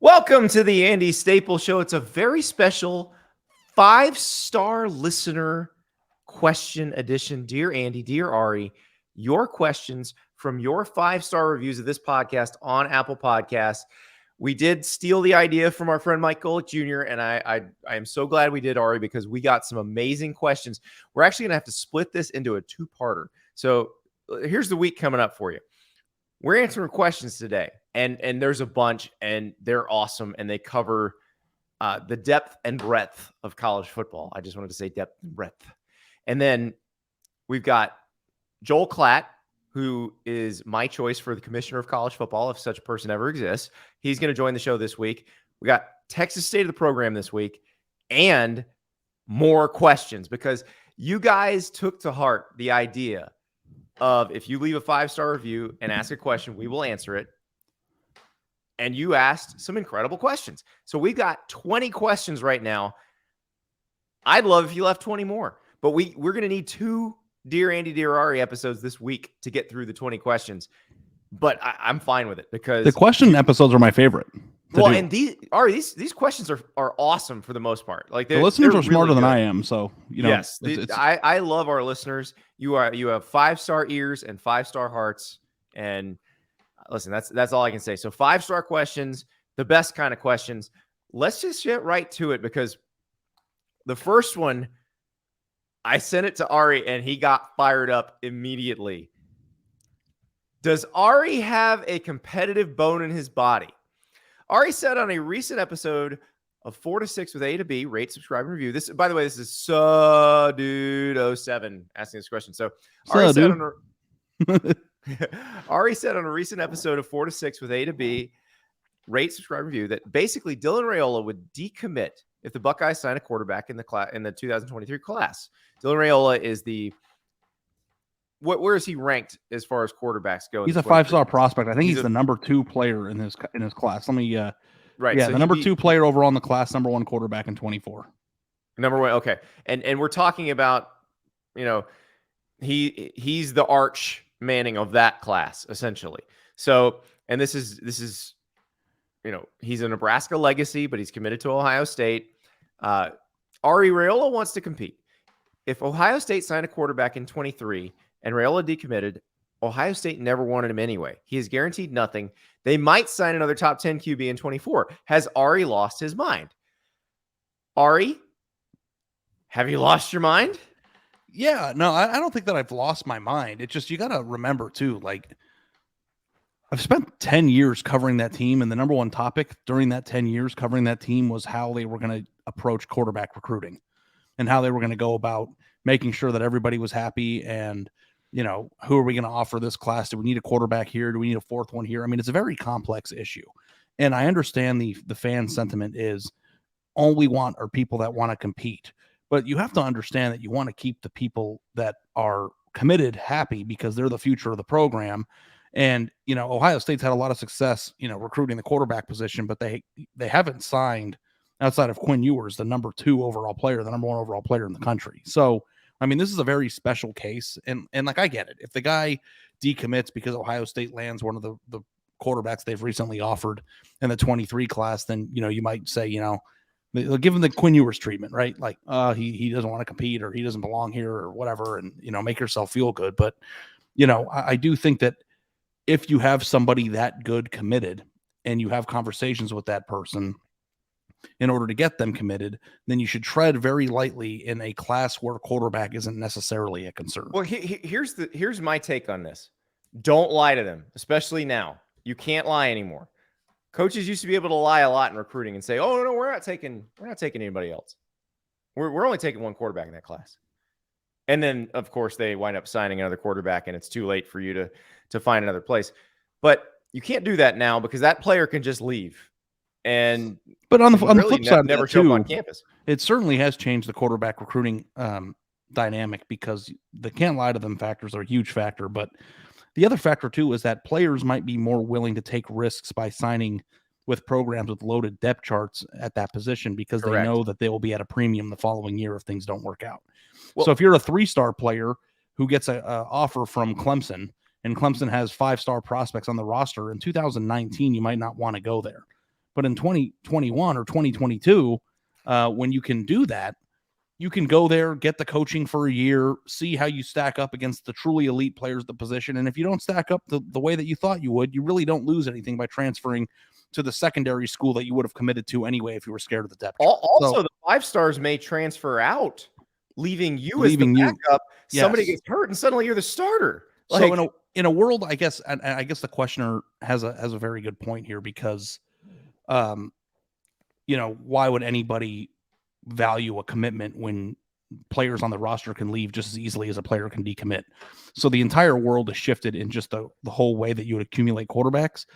Welcome to the Andy Staples Show. It's a very special 5-star listener question edition. Dear Andy, Dear Ari, your questions from your 5-star reviews of this podcast on Apple Podcasts. We did steal the idea from our friend Mike Golick Jr., and I am so glad we did, Ari, because we got some amazing questions. We're actually going to have to split this into a two-parter. So here's the week coming up for you. We're answering questions today, and there's a bunch, and they're awesome, and they cover the depth and breadth of college football. I just wanted to say depth and breadth. And then we've got Joel Klatt, who is my choice for the commissioner of college football, if such a person ever exists. He's going to join the show this week. We got Texas State of the Program this week, and more questions, because you guys took to heart the idea of, if you leave a 5-star review and ask a question, we will answer it. And you asked some incredible questions. So we've got 20 questions right now. I'd love if you left 20 more, but we're going to need 2 Dear Andy, Dear Ari episodes this week to get through the 20 questions. But I'm fine with it, because the question episodes are my favorite. Well, and these questions are awesome for the most part. Like, the listeners are smarter really than I am, so yes, I love our listeners. You have 5-star ears and 5-star hearts, and listen, that's all I can say. So 5-star questions, the best kind of questions. Let's just get right to it, because the first one, I sent it to Ari and he got fired up immediately. Does Ari have a competitive bone in his body? Ari said on a recent episode of 4 to 6 with A to B, rate, subscribe, and review. This, by the way, this is Dude07 asking this question. So Ari said on a recent episode of 4 to 6 with A to B, rate, subscribe, review, that basically Dylan Raiola would decommit if the Buckeyes sign a quarterback in the 2023 class. Dylan Raiola is where is he ranked as far as quarterbacks go? He's a 5-star prospect. I think he's the number 2 player in his class. Let me right. Yeah, so the number 2 player overall in the class, number 1 quarterback in 24. Number 1, okay. And we're talking about, he's the Arch Manning of that class, essentially. So, and this is he's a Nebraska legacy, but he's committed to Ohio State. Ari Raiola wants to compete. If Ohio State signed a quarterback in 23 and Raiola decommitted, Ohio State never wanted him anyway. He is guaranteed nothing. They might sign another top 10 QB in 24. Has Ari lost his mind? Ari, have you lost your mind? Yeah, no, I don't think that I've lost my mind. It's just, you got to remember too, like, I've spent 10 years covering that team, and the number 1 topic during that 10 years covering that team was how they were going to approach quarterback recruiting and how they were going to go about making sure that everybody was happy. And, who are we going to offer this class? Do we need a quarterback here? Do we need a 4th one here? I mean, it's a very complex issue. And I understand the fan sentiment is all we want are people that want to compete. But you have to understand that you want to keep the people that are committed happy, because they're the future of the program. And, Ohio State's had a lot of success, recruiting the quarterback position, but they haven't signed, outside of Quinn Ewers, the number 2 overall player, the number 1 overall player in the country. So, I mean, this is a very special case. And like, I get it. If the guy decommits because Ohio State lands one of the quarterbacks they've recently offered in the 23 class, then, you might say, they'll give him the Quinn Ewers treatment, right? Like, he doesn't want to compete, or he doesn't belong here, or whatever, and, make yourself feel good. But, I do think that if you have somebody that good committed and you have conversations with that person in order to get them committed, then you should tread very lightly in a class where quarterback isn't necessarily a concern. Well, here's my take on this. Don't lie to them, especially now. You can't lie anymore. Coaches used to be able to lie a lot in recruiting and say, "Oh no, we're not taking anybody else. We're only taking 1 quarterback in that class." And then, of course, they wind up signing another quarterback, and it's too late for you to find another place. But you can't do that now, because that player can just leave. But on the flip side, never show up on campus. It certainly has changed the quarterback recruiting dynamic, because the can't lie to them factors are a huge factor. But the other factor too is that players might be more willing to take risks by signing with programs with loaded depth charts at that position, because Correct. They know that they will be at a premium the following year if things don't work out. Well, so if you're a 3-star player who gets a offer from Clemson, and Clemson has 5-star prospects on the roster in 2019, you might not want to go there. But in 2021 or 2022, when you can do that, you can go there, get the coaching for a year, see how you stack up against the truly elite players at the position. And if you don't stack up the way that you thought you would, you really don't lose anything by transferring to the secondary school that you would have committed to anyway if you were scared of the depth chart. Also, the 5 stars may transfer out, leaving you as the backup. Somebody gets hurt, and suddenly you're the starter. So in a world, I guess, and I guess the questioner has a very good point here because, why would anybody value a commitment when players on the roster can leave just as easily as a player can decommit? So the entire world has shifted in just the whole way that you would accumulate quarterbacks.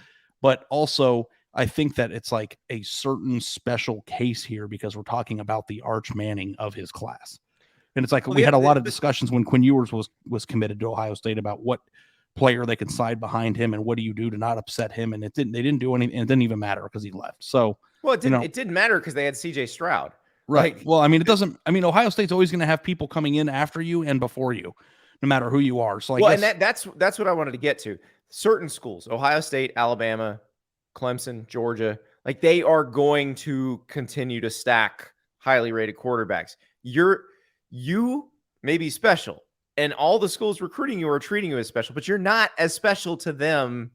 But also, I think that it's like a certain special case here because we're talking about the Arch Manning of his class. And it's like we had a lot of discussions when Quinn Ewers was committed to Ohio State about what player they can side behind him and what do you do to not upset him. And they didn't do anything. And it didn't even matter because he left. So, well, it didn't matter because they had CJ Stroud. Right. Well, I mean, Ohio State's always going to have people coming in after you and before you, no matter who you are. So and that's what I wanted to get to. Certain schools, Ohio State, Alabama, Clemson, Georgia, like they are going to continue to stack highly rated quarterbacks. You may be special, and all the schools recruiting you are treating you as special, but you're not as special to them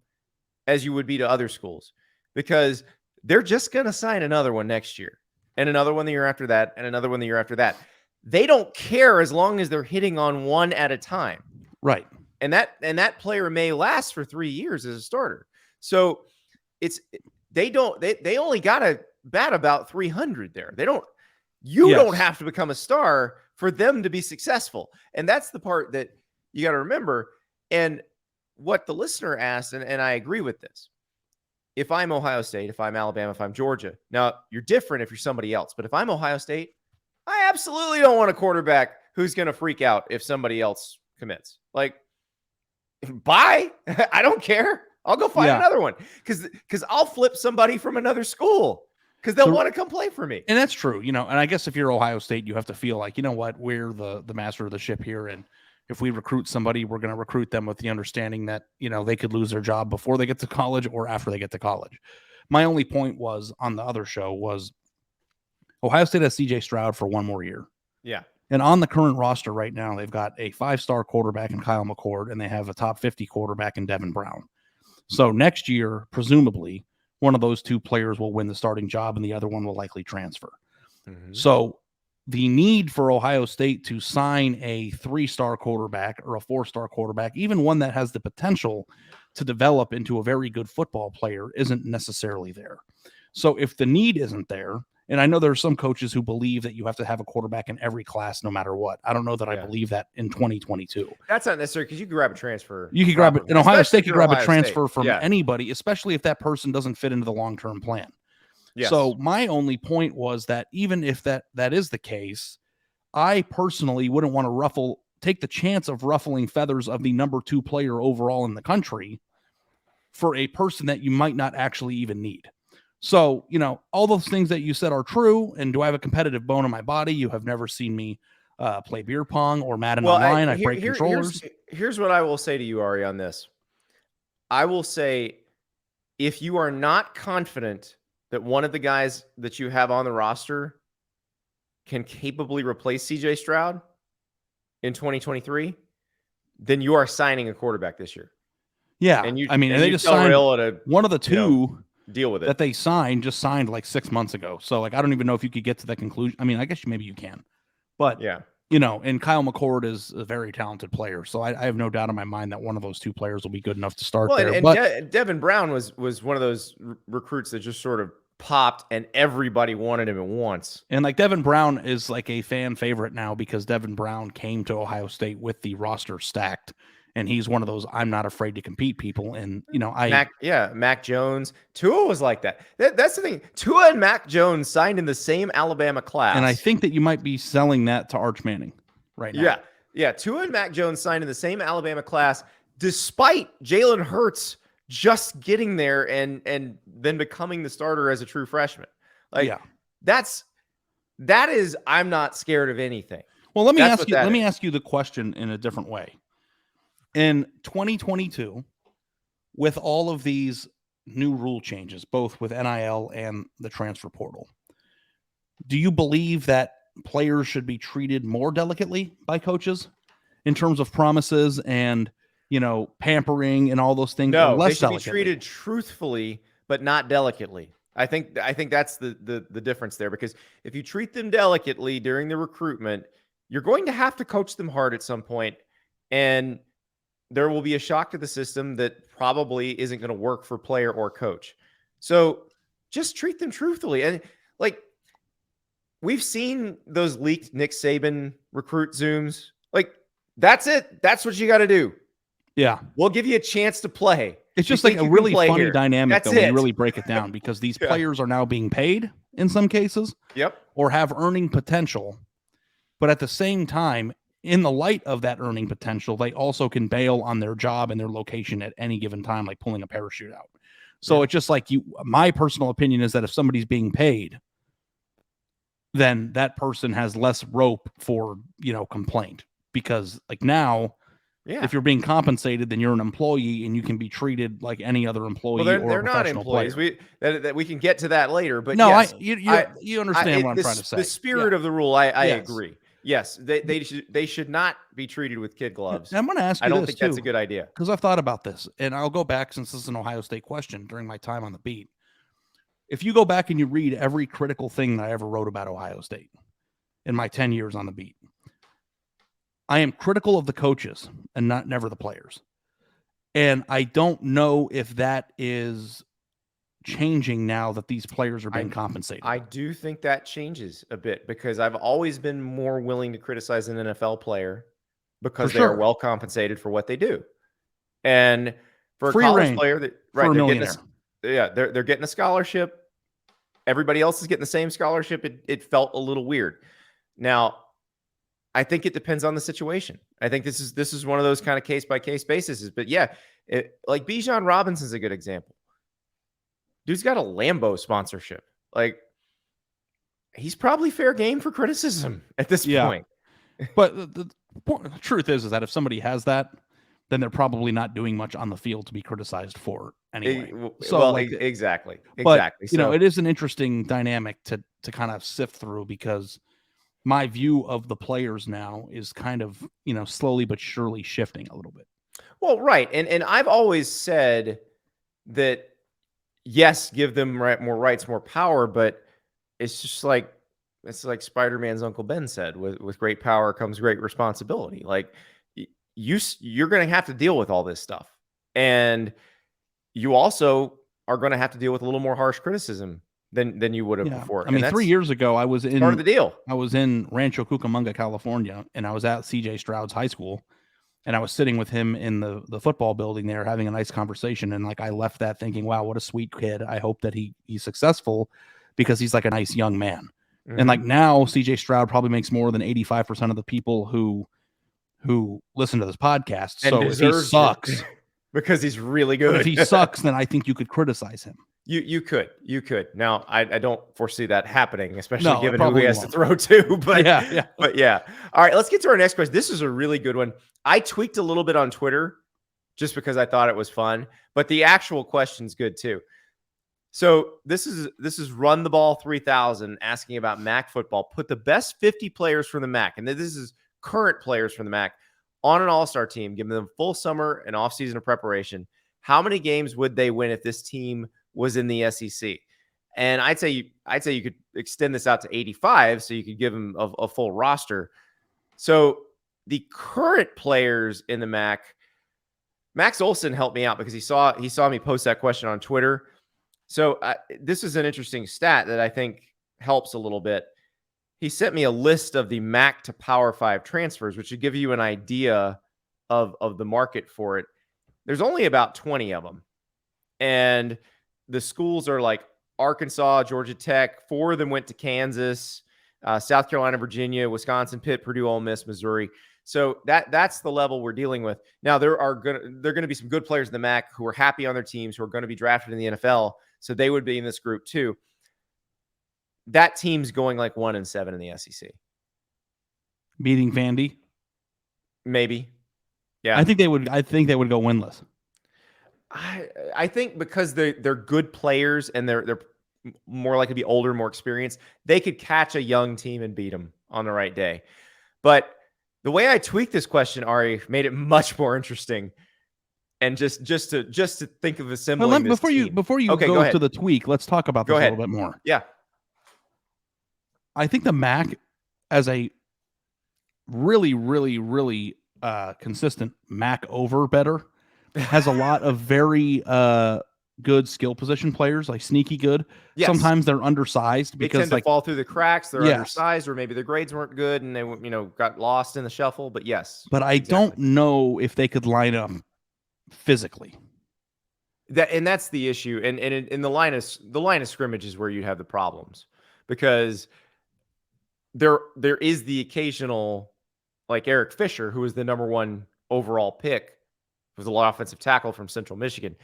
as you would be to other schools because they're just going to sign another one next year. And another one the year after that, and another one the year after that. They don't care as long as they're hitting on one at a time. Right. And that player may last for 3 years as a starter. So they only got to bat about 300 there. You don't have to become a star for them to be successful. And that's the part that you got to remember. And what the listener asked, and I agree with this. If I'm Ohio State, if I'm Alabama, if I'm Georgia, now you're different if you're somebody else. But if I'm Ohio State, I absolutely don't want a quarterback who's going to freak out if somebody else commits. Like, bye. I don't care. I'll go find another one because I'll flip somebody from another school because they'll want to come play for me. And that's true. And I guess if you're Ohio State, you have to feel like, you know what, we're the master of the ship here. And if we recruit somebody, we're going to recruit them with the understanding that, they could lose their job before they get to college or after they get to college. My only point was on the other show was Ohio State has CJ Stroud for one more year. Yeah. And on the current roster right now, they've got a 5-star quarterback in Kyle McCord, and they have a top 50 quarterback in Devin Brown. So next year, presumably, one of those two players will win the starting job and the other one will likely transfer. Mm-hmm. So the need for Ohio State to sign a 3-star quarterback or a 4-star quarterback, even one that has the potential to develop into a very good football player, isn't necessarily there. So if the need isn't there, and I know there are some coaches who believe that you have to have a quarterback in every class no matter what. I don't know that I believe that in 2022. That's not necessary because you can grab a transfer. You can grab it. And Ohio State can grab a transfer from anybody, especially if that person doesn't fit into the long-term plan. Yes. So my only point was that even if that is the case, I personally wouldn't want to take the chance of ruffling feathers of the number 2 player overall in the country for a person that you might not actually even need. So, all those things that you said are true. And do I have a competitive bone in my body? You have never seen me play beer pong or Madden online. I break controllers. Here's what I will say to you, Ari, on this. I will say, if you are not confident that one of the guys that you have on the roster can capably replace CJ Stroud in 2023, then you are signing a quarterback this year. Yeah. And they just signed one of the two. Deal with it. That they just signed like 6 months ago. So I don't even know if you could get to that conclusion. I guess maybe you can, but and Kyle McCord is a very talented player. So I have no doubt in my mind that one of those 2 players will be good enough to start there. And Devin Brown was one of those recruits that just sort of popped and everybody wanted him at once. And like Devin Brown is like a fan favorite now because Devin Brown came to Ohio State with the roster stacked. And he's one of those I'm not afraid to compete people. And, Mac Jones. Tua was like that. That's the thing. Tua and Mac Jones signed in the same Alabama class. And I think that you might be selling that to Arch Manning right now. Yeah. Tua and Mac Jones signed in the same Alabama class, despite Jalen Hurts just getting there and then becoming the starter as a true freshman. That is, I'm not scared of anything. Well, let me ask you the question in a different way. In 2022, with all of these new rule changes, both with NIL and the transfer portal, do you believe that players should be treated more delicately by coaches in terms of promises and, pampering and all those things, or No, they less should be delicately? treated truthfully, but not delicately. I think that's the difference there, because if you treat them delicately during the recruitment, you're going to have to coach them hard at some point, and there will be a shock to the system that probably isn't going to work for player or coach. So just treat them truthfully. And like, we've seen those leaked Nick Saban recruit Zooms. Like, that's it. That's what you got to do. Yeah. We'll give you a chance to play. It's just like a really funny dynamic, That's though, when it. you really break it down, because these players are now being paid in some cases. Yep. Or have earning potential. But at the same time, in the light of that earning potential, they also can bail on their job and their location at any given time, like pulling a parachute out. So it's just like my personal opinion is that if somebody's being paid, then that person has less rope for, complaint, because like now, if you're being compensated, then you're an employee and you can be treated like any other employee. Well, they're or a not professional employees. player. We can get to that later, but no, yes, you understand what I'm trying to say. The spirit of the rule, I agree. Yes, they should not be treated with kid gloves. I'm going to ask you I don't this, think that's a good idea, because I've thought about this, and I'll go back, since this is an Ohio State question, during my time on the beat. If you go back and you read every critical thing that I ever wrote about Ohio State in my 10 years on the beat, I am critical of the coaches and never the players. And I don't know if that is changing now that these players are being compensated. I do think that changes a bit, because I've always been more willing to criticize an NFL player because they are well compensated for what they do. And for free a college reign player, they're getting a scholarship. Everybody else is getting the same scholarship. It felt a little weird. Now, I think it depends on the situation. I think this is one of those kind of case by case bases. But yeah, like Bijan Robinson's a good example. Dude's got a Lambo sponsorship. Like, he's probably fair game for criticism at this point. But the truth is that if somebody has that, then they're probably not doing much on the field to be criticized for anyway. Exactly. But, it is an interesting dynamic to kind of sift through, because my view of the players now is kind of, slowly but surely shifting a little bit. Well, right. And I've always said that, yes, give them more rights, more power, but it's just like, Spider-Man's Uncle Ben said, with great power comes great responsibility. Like, you're going to have to deal with all this stuff. And you also are going to have to deal with a little more harsh criticism than you would have before. I mean, 3 years ago, I was in part of the deal. I was in Rancho Cucamonga, California, and I was at CJ Stroud's high school, and I was sitting with him in the football building there, having a nice conversation. And like, I left that thinking, wow, what a sweet kid. I hope that he's successful, because he's like a nice young man. Mm-hmm. And like, now CJ Stroud probably makes more than 85% of the people who listen to this podcast. And so if he sucks, because he's really good. If he sucks, then I think you could criticize him. You could. Now, I don't foresee that happening, especially given who he has to throw to. But yeah. All right, let's get to our next question. This is a really good one. I tweaked a little bit on Twitter just because I thought it was fun, but the actual question's good too. So this is Run the Ball 3000 asking about MAC football. Put the best 50 players from the MAC, and this is current players from the MAC, on an all-star team, giving them full summer and off-season of preparation. How many games would they win if this team was in the SEC? And I'd say you could extend this out to 85, so you could give them a full roster. So the current players in the MAC, Max Olson helped me out because he saw me post that question on Twitter. So this is an interesting stat that I think helps a little bit. He sent me a list of the MAC to Power 5 transfers, which should give you an idea of the market for it. There's only about 20 of them. And the schools are like Arkansas, Georgia Tech. 4 of them went to Kansas, South Carolina, Virginia, Wisconsin, Pitt, Purdue, Ole Miss, Missouri. So that's the level we're dealing with. Now, there are going to be some good players in the MAC who are happy on their teams, who are going to be drafted in the NFL. So they would be in this group too. That team's going like 1-7 in the SEC. Beating Vandy? Maybe. Yeah. I think they would go winless. I think because they're good players and they're more likely to be older, more experienced, they could catch a young team and beat them on the right day. But the way I tweaked this question, Ari, made it much more interesting. And just to think of assembling this team. Before you Okay, go go ahead. to the tweak, let's talk about this Go a ahead. little bit more. Yeah. I think the MAC, as a really, really, really consistent MAC over better, has a lot of very good skill position players, like sneaky good. Yes. Sometimes they're undersized They because tend to fall through the cracks. They're Yes. undersized, or maybe their grades weren't good and they got lost in the shuffle. But yes. But I don't know if they could line up physically. That's the issue. And in the line of scrimmage is where you have the problems, because there is the occasional, like Eric Fisher, who was the number 1 overall pick, was a lot offensive tackle from Central Michigan,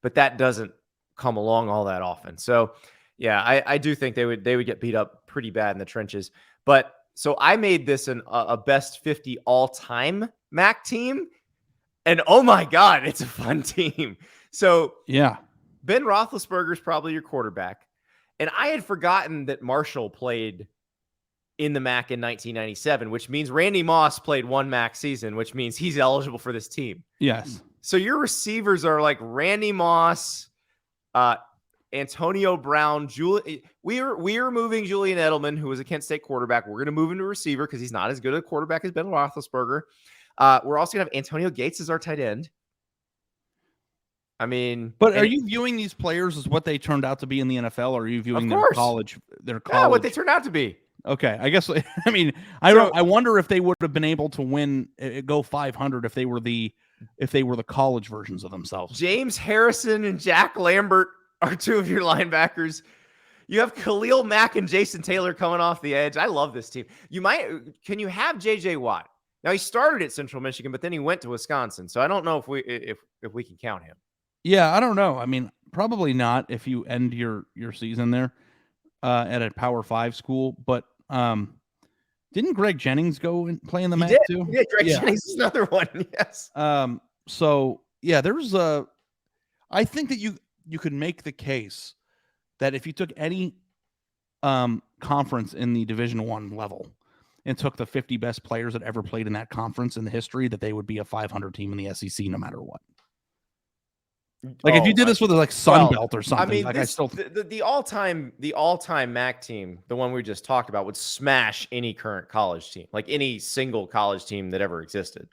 but that doesn't come along all that often. So yeah, I do think they would get beat up pretty bad in the trenches. But so I made this a best 50 all-time MAC team, and oh my God, it's a fun team. So yeah, Ben Roethlisberger is probably your quarterback, and I had forgotten that Marshall played in the MAC in 1997, which means Randy Moss played 1 MAC season, which means he's eligible for this team. Yes. So your receivers are like Randy Moss, Antonio Brown, we are moving Julian Edelman, who was a Kent State quarterback. We're going to move him to receiver because he's not as good a quarterback as Ben Roethlisberger. We're also going to have Antonio Gates as our tight end. I mean, but are you viewing these players as what they turned out to be in the NFL, or are you viewing their college? Yeah, what they turned out to be. Okay, I guess. I mean, I wonder if they would have been able to win, go 500 if they were the college versions of themselves. James Harrison and Jack Lambert are 2 of your linebackers. You have Khalil Mack and Jason Taylor coming off the edge. I love this team. Can you have JJ Watt? Now, he started at Central Michigan, but then he went to Wisconsin. So I don't know if we can count him. Yeah, I don't know. I mean, probably not if you end your season there at a Power 5 school. But didn't Greg Jennings go and play in the MAC too? Yeah, Greg Jennings is another one. Yes. So yeah, there's I think that you could make the case that if you took any conference in the Division I level and took the 50 best players that ever played in that conference in the history, that they would be a 500 team in the SEC no matter what. Like if you did this with like Sun Belt or something, I mean, like the all-time MAC team, the one we just talked about, would smash any current college team, like any single college team that ever existed.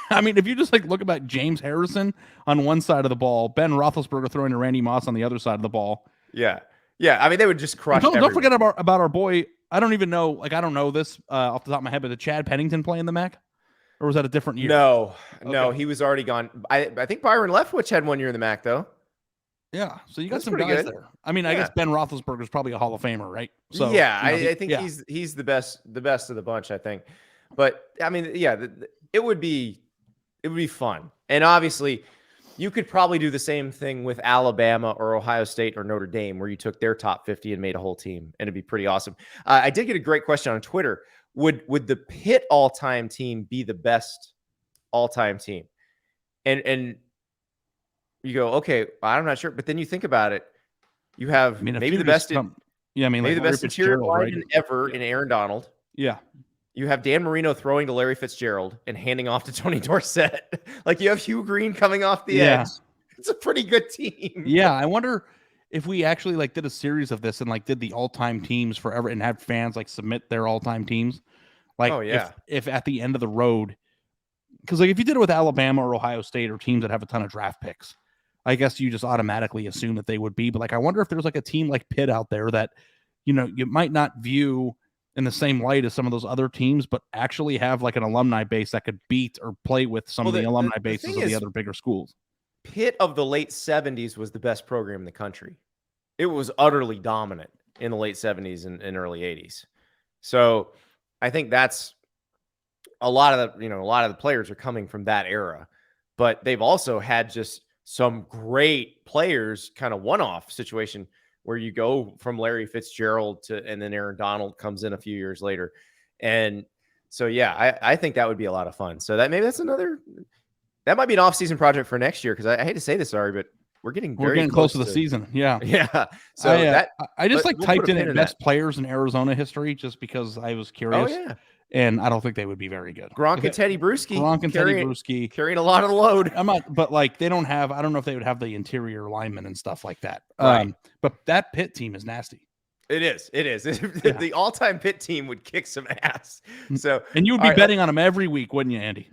I mean, if you just like look about James Harrison on one side of the ball, Ben Roethlisberger throwing to Randy Moss on the other side of the ball. Yeah. I mean, they would just crush. Don't forget about our boy. I don't even know. Like, I don't know this off the top of my head, but did Chad Pennington play in the MAC? Or was that a different year? No, he was already gone. I think Byron Leftwich had 1 year in the MAC, though. Yeah, so you got some guys there. I mean, I guess Ben Roethlisberger is probably a Hall of Famer, right? So yeah, I think he's the best of the bunch, I think. But I mean, yeah, it would be fun, and obviously, you could probably do the same thing with Alabama or Ohio State or Notre Dame, where you took their top 50 and made a whole team, and it'd be pretty awesome. I did get a great question on Twitter. Would the Pitt all-time team be the best all-time team? And you go, okay, I'm not sure. But then you think about it. You have maybe the best maybe the best interior lineman ever in Aaron Donald. Yeah. You have Dan Marino throwing to Larry Fitzgerald and handing off to Tony Dorsett. Like you have Hugh Green coming off the edge. It's a pretty good team. Yeah. I wonder if we actually like did a series of this and like did the all-time teams forever and had fans like submit their all-time teams. Like if at the end of the road, because like if you did it with Alabama or Ohio State or teams that have a ton of draft picks, I guess you just automatically assume that they would be. But like I wonder if there's like a team like Pitt out there that, you might not view in the same light as some of those other teams, but actually have like an alumni base that could beat or play with some of the alumni bases of the other bigger schools. Pitt of the late 70s was the best program in the country. It was utterly dominant in the late 70s and early 80s. So I think that's a lot of the players are coming from that era, but they've also had just some great players, kind of one-off situation where you go from Larry Fitzgerald and then Aaron Donald comes in a few years later. And so, yeah, I think that would be a lot of fun. So that's another, That might be an off-season project for next year because I hate to say this, Ari, but we're getting close to the season. Yeah. Yeah. So I just we'll typed put a in pin it in best that. players in Arizona history just because I was Oh curious. yeah. And I don't think they would be very good. Gronk and Teddy Bruschi carrying a lot of the load. I'm not, but like they don't have. I don't know if they would have the interior linemen and stuff like that. Right. But that Pitt team is nasty. It is. Yeah. The all-time Pitt team would kick some ass. So, and you would be betting on them every week, wouldn't you, Andy?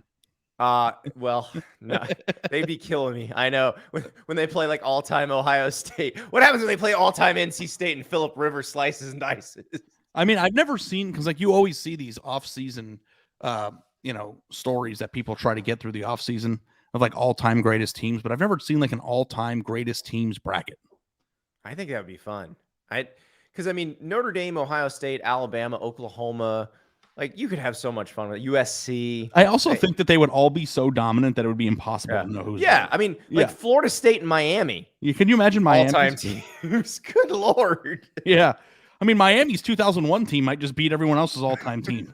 Well, no, they'd be killing me. I know when they play like all-time Ohio State. What happens when they play all-time NC State and Phillip Rivers slices and dices? I mean, I've never seen, because like you always see these off-season, stories that people try to get through the off-season of like all-time greatest teams, but I've never seen like an all-time greatest teams bracket. I think that would be fun. Because I mean, Notre Dame, Ohio State, Alabama, Oklahoma, like you could have so much fun with it. USC. I also think that they would all be so dominant that it would be impossible to know who's. Yeah, I mean, like Florida State and Miami. Can you imagine Miami all-time teams? Good Lord. Yeah. I mean, Miami's 2001 team might just beat everyone else's all-time team.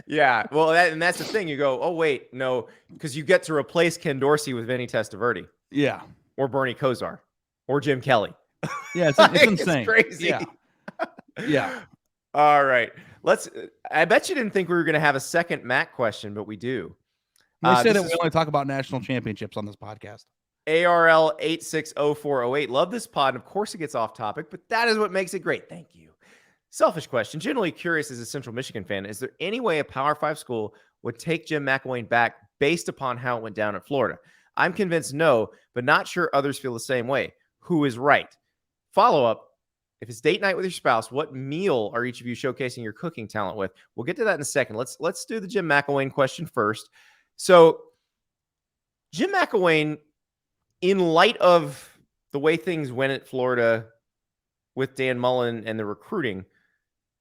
Yeah. Well, that's the thing. You go, oh, wait, no, because you get to replace Ken Dorsey with Vinny Testaverde. Yeah. Or Bernie Kosar. Or Jim Kelly. Yeah, it's insane. It's crazy. Yeah. Yeah. All right. I bet you didn't think we were going to have a second Matt question, but we do. They say that we only talk about national championships on this podcast. ARL 860408. Love this pod. And of course, it gets off topic, but that is what makes it great. Thank you. Selfish question. Generally curious as a Central Michigan fan, is there any way a Power 5 school would take Jim McElwain back based upon how it went down at Florida? I'm convinced no, but not sure others feel the same way. Who is right? Follow up. If it's date night with your spouse, what meal are each of you showcasing your cooking talent with? We'll get to that in a second. Let's do the Jim McElwain question first. So Jim McElwain, in light of the way things went at Florida with Dan Mullen and the recruiting,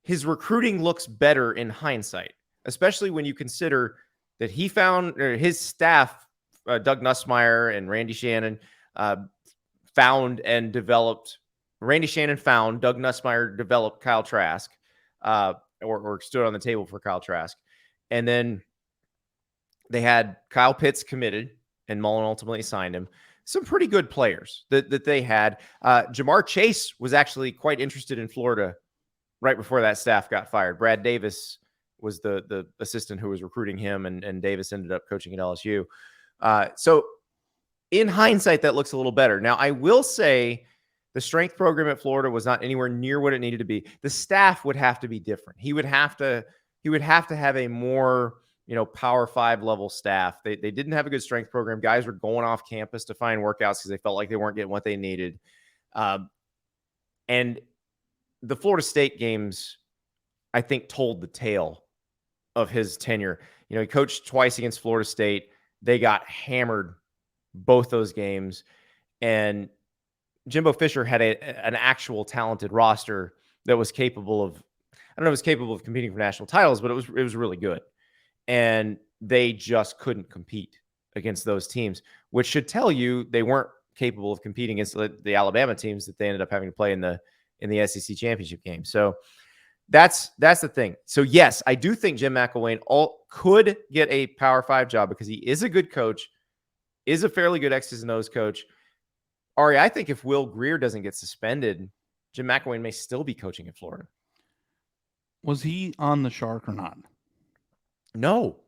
his recruiting looks better in hindsight, especially when you consider that he found, or his staff, Doug Nussmeier and Randy Shannon, found and developed. Randy Shannon found, Doug Nussmeier developed Kyle Trask, or stood on the table for Kyle Trask. And then they had Kyle Pitts committed, and Mullen ultimately signed him. Some pretty good players that they had. Jamar Chase was actually quite interested in Florida right before that staff got fired. Brad Davis was the assistant who was recruiting him, and Davis ended up coaching at LSU. So in hindsight, that looks a little better. Now, I will say the strength program at Florida was not anywhere near what it needed to be. The staff would have to be different. He would have to have a more, Power 5 level staff. They didn't have a good strength program. Guys were going off campus to find workouts because they felt like they weren't getting what they needed. And the Florida State games, I think, told the tale of his tenure. He coached twice against Florida State. They got hammered both those games. And Jimbo Fisher had an actual talented roster that was capable of, I don't know if it was capable of competing for national titles, but it was really good. And they just couldn't compete against those teams, which should tell you they weren't capable of competing against the Alabama teams that they ended up having to play in the SEC championship game. So that's the thing. So yes, I do think Jim McElwain could get a Power 5 job because he is a good coach, is a fairly good X's and O's coach. Ari, I think if Will Grier doesn't get suspended, Jim McElwain may still be coaching in Florida. Was he on the Shark or not? No.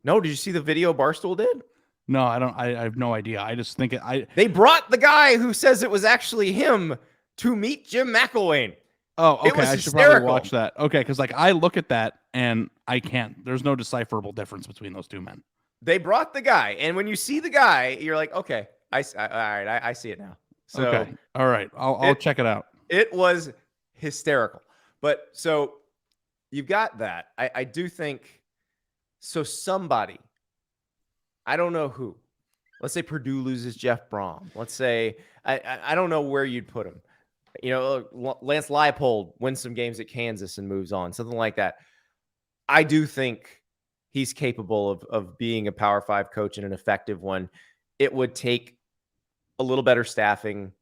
Did you see the video Barstool did? No, I don't. I have no idea. I just think they brought the guy who says it was actually him to meet Jim McElwain. Oh, okay. I should probably watch that. Okay, because I look at that and I can't. There's no decipherable difference between those two men. They brought the guy, and when you see the guy, you're like, okay, all right, I see it now. So, okay, all right, I'll check it out. It was hysterical. But so you've got that. I do think. So somebody, I don't know who. Let's say Purdue loses Jeff Brom. Let's say I don't know where you'd put him. Lance Leipold wins some games at Kansas and moves on, something like that. I do think he's capable of being a Power 5 coach and an effective one. It would take a little better staffing.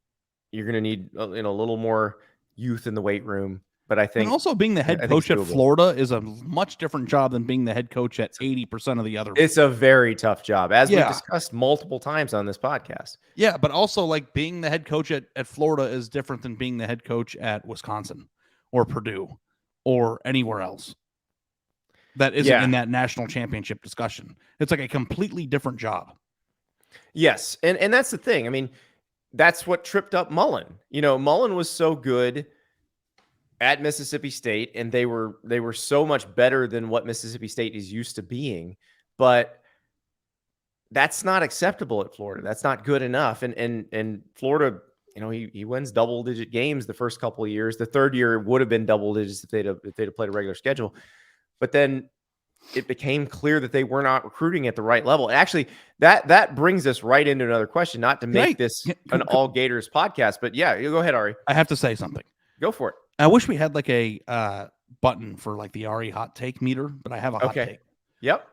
You're going to need a little more youth in the weight room. but I think and also being the head I think coach it's at doable. Florida is a much different job than being the head coach at 80% of the other. It's a very tough job, as we've Yeah. discussed multiple times on this podcast. Yeah, but also like being the head coach at Florida is different than being the head coach at Wisconsin or Purdue or anywhere else that isn't Yeah. in that national championship discussion. It's like a completely different job. Yes, and that's the thing. I mean, that's what tripped up Mullen. Mullen was so good at Mississippi State, and they were so much better than what Mississippi State is used to being, but that's not acceptable at Florida. That's not good enough. And Florida, he wins double-digit games the first couple of years. The third year would have been double digits if they'd have played a regular schedule. But then it became clear that they were not recruiting at the right level. And actually, that brings us right into another question, not to make this an all Gators podcast, but yeah, you go ahead, Ari. I have to say something. Go for it. I wish we had like a button for like the Ari hot take meter, but I have a hot take. Yep.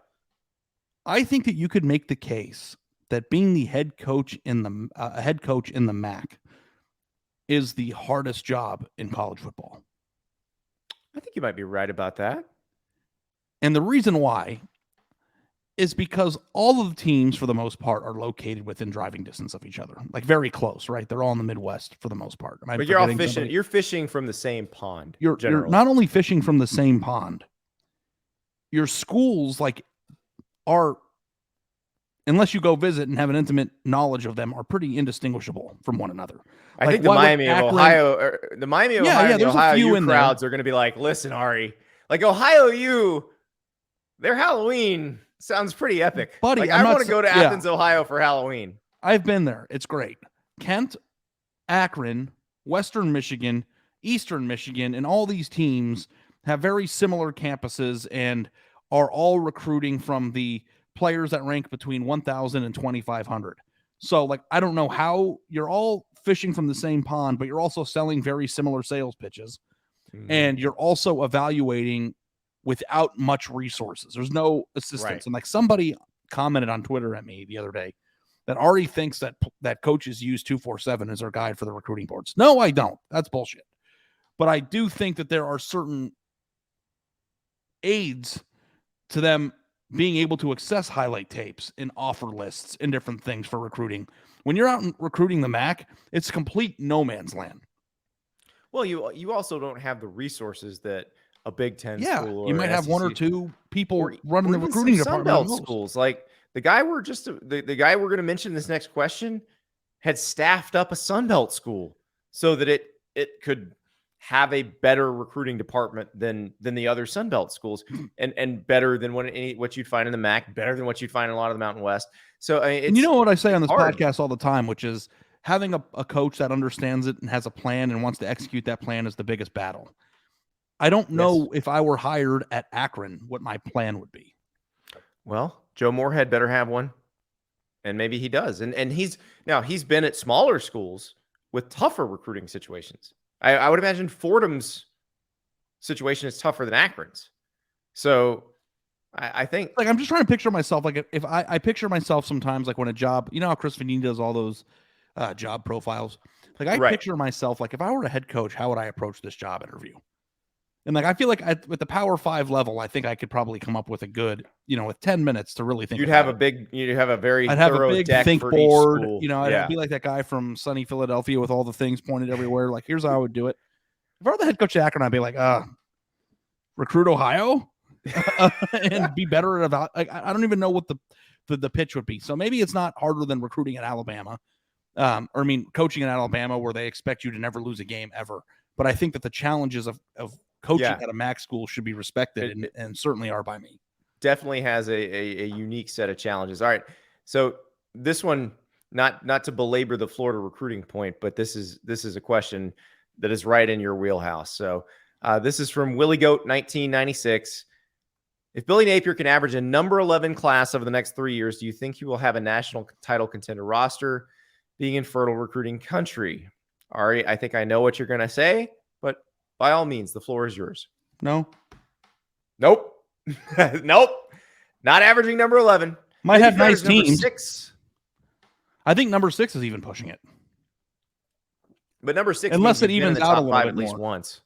I think that you could make the case that being the head coach in the MAC is the hardest job in college football. I think you might be right about that. And the reason why is because all of the teams, for the most part, are located within driving distance of each other, like very close, right? They're all in the Midwest for the most part. But you're all fishing. Somebody? You're fishing from the same pond. You're not only fishing from the same pond. Your schools, like, are, unless you go visit and have an intimate knowledge of them, are pretty indistinguishable from one another. I think the Miami of Ohio, the Miami of Ohio, the Ohio U crowds are going to be like, listen, Ari, like Ohio U, their Halloween sounds pretty epic. Buddy, like, I want to go to Athens, Ohio for Halloween. I've been there. It's great. Kent, Akron, Western Michigan, Eastern Michigan, and all these teams have very similar campuses and are all recruiting from the players that rank between 1,000 and 2,500. So, like, I don't know how you're all fishing from the same pond, but you're also selling very similar sales pitches. Mm-hmm. And you're also evaluating without much resources. There's no assistance. Right. And like somebody commented on Twitter at me the other day that Ari thinks that coaches use 247 as their guide for the recruiting boards. No, I don't. That's bullshit. But I do think that there are certain aids to them being able to access highlight tapes and offer lists and different things for recruiting. When you're out recruiting the MAC, it's complete no man's land. Well, you also don't have the resources that a Big Ten school, or you might have SEC, one or two people running the recruiting department. Sunbelt schools, like the guy we're going to mention this next question, had staffed up a Sunbelt school so that it could have a better recruiting department than the other Sunbelt schools, and better than what you'd find in the MAC, better than what you'd find in a lot of the Mountain West. So and you know what I say on this podcast all the time, which is having a coach that understands it and has a plan and wants to execute that plan is the biggest battle. I don't know if I were hired at Akron what my plan would be. Well, Joe Moorhead better have one, and maybe he does. And he's been at smaller schools with tougher recruiting situations. I would imagine Fordham's situation is tougher than Akron's. So I think, like, I'm just trying to picture myself. Like, if I picture myself sometimes, like when a job, you know how Chris Vanini does all those job profiles. Like, I picture myself, like, if I were a head coach, how would I approach this job interview? And like, I feel like with the Power 5 level, I think I could probably come up with a good, with 10 minutes to really think. You'd have a very I'd have a big think board. I'd be like that guy from sunny Philadelphia with all the things pointed everywhere. Like, here's how I would do it. If I were the head coach of Akron, I'd be like, recruit Ohio and be better at like, I don't even know what the pitch would be. So maybe it's not harder than recruiting at Alabama. Coaching in Alabama where they expect you to never lose a game ever. But I think that the challenges of coaching at a MAC school should be respected and certainly are by me. Definitely has a unique set of challenges. All right. So this one, not to belabor the Florida recruiting point, but this is a question that is right in your wheelhouse. So this is from Willie Goat 1996. If Billy Napier can average a number 11 class over the next 3 years, do you think he will have a national title contender roster being in fertile recruiting country? Ari, I think I know what you're going to say, but by all means, the floor is yours. No. Nope. Nope. Not averaging number 11. Might have nice teams. 6. I think number 6 is even pushing it. But number 6, unless it evens out a little bit at least more. once.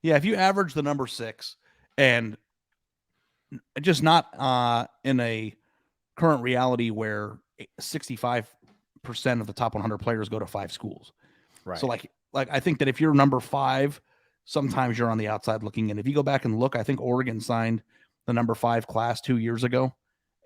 Yeah, if you average the number 6 and just not in a current reality where 65% of the top 100 players go to 5 schools. Right. So like I think that if you're number 5, sometimes you're on the outside looking in. If you go back and look, I think Oregon signed the number 5 class 2 years ago,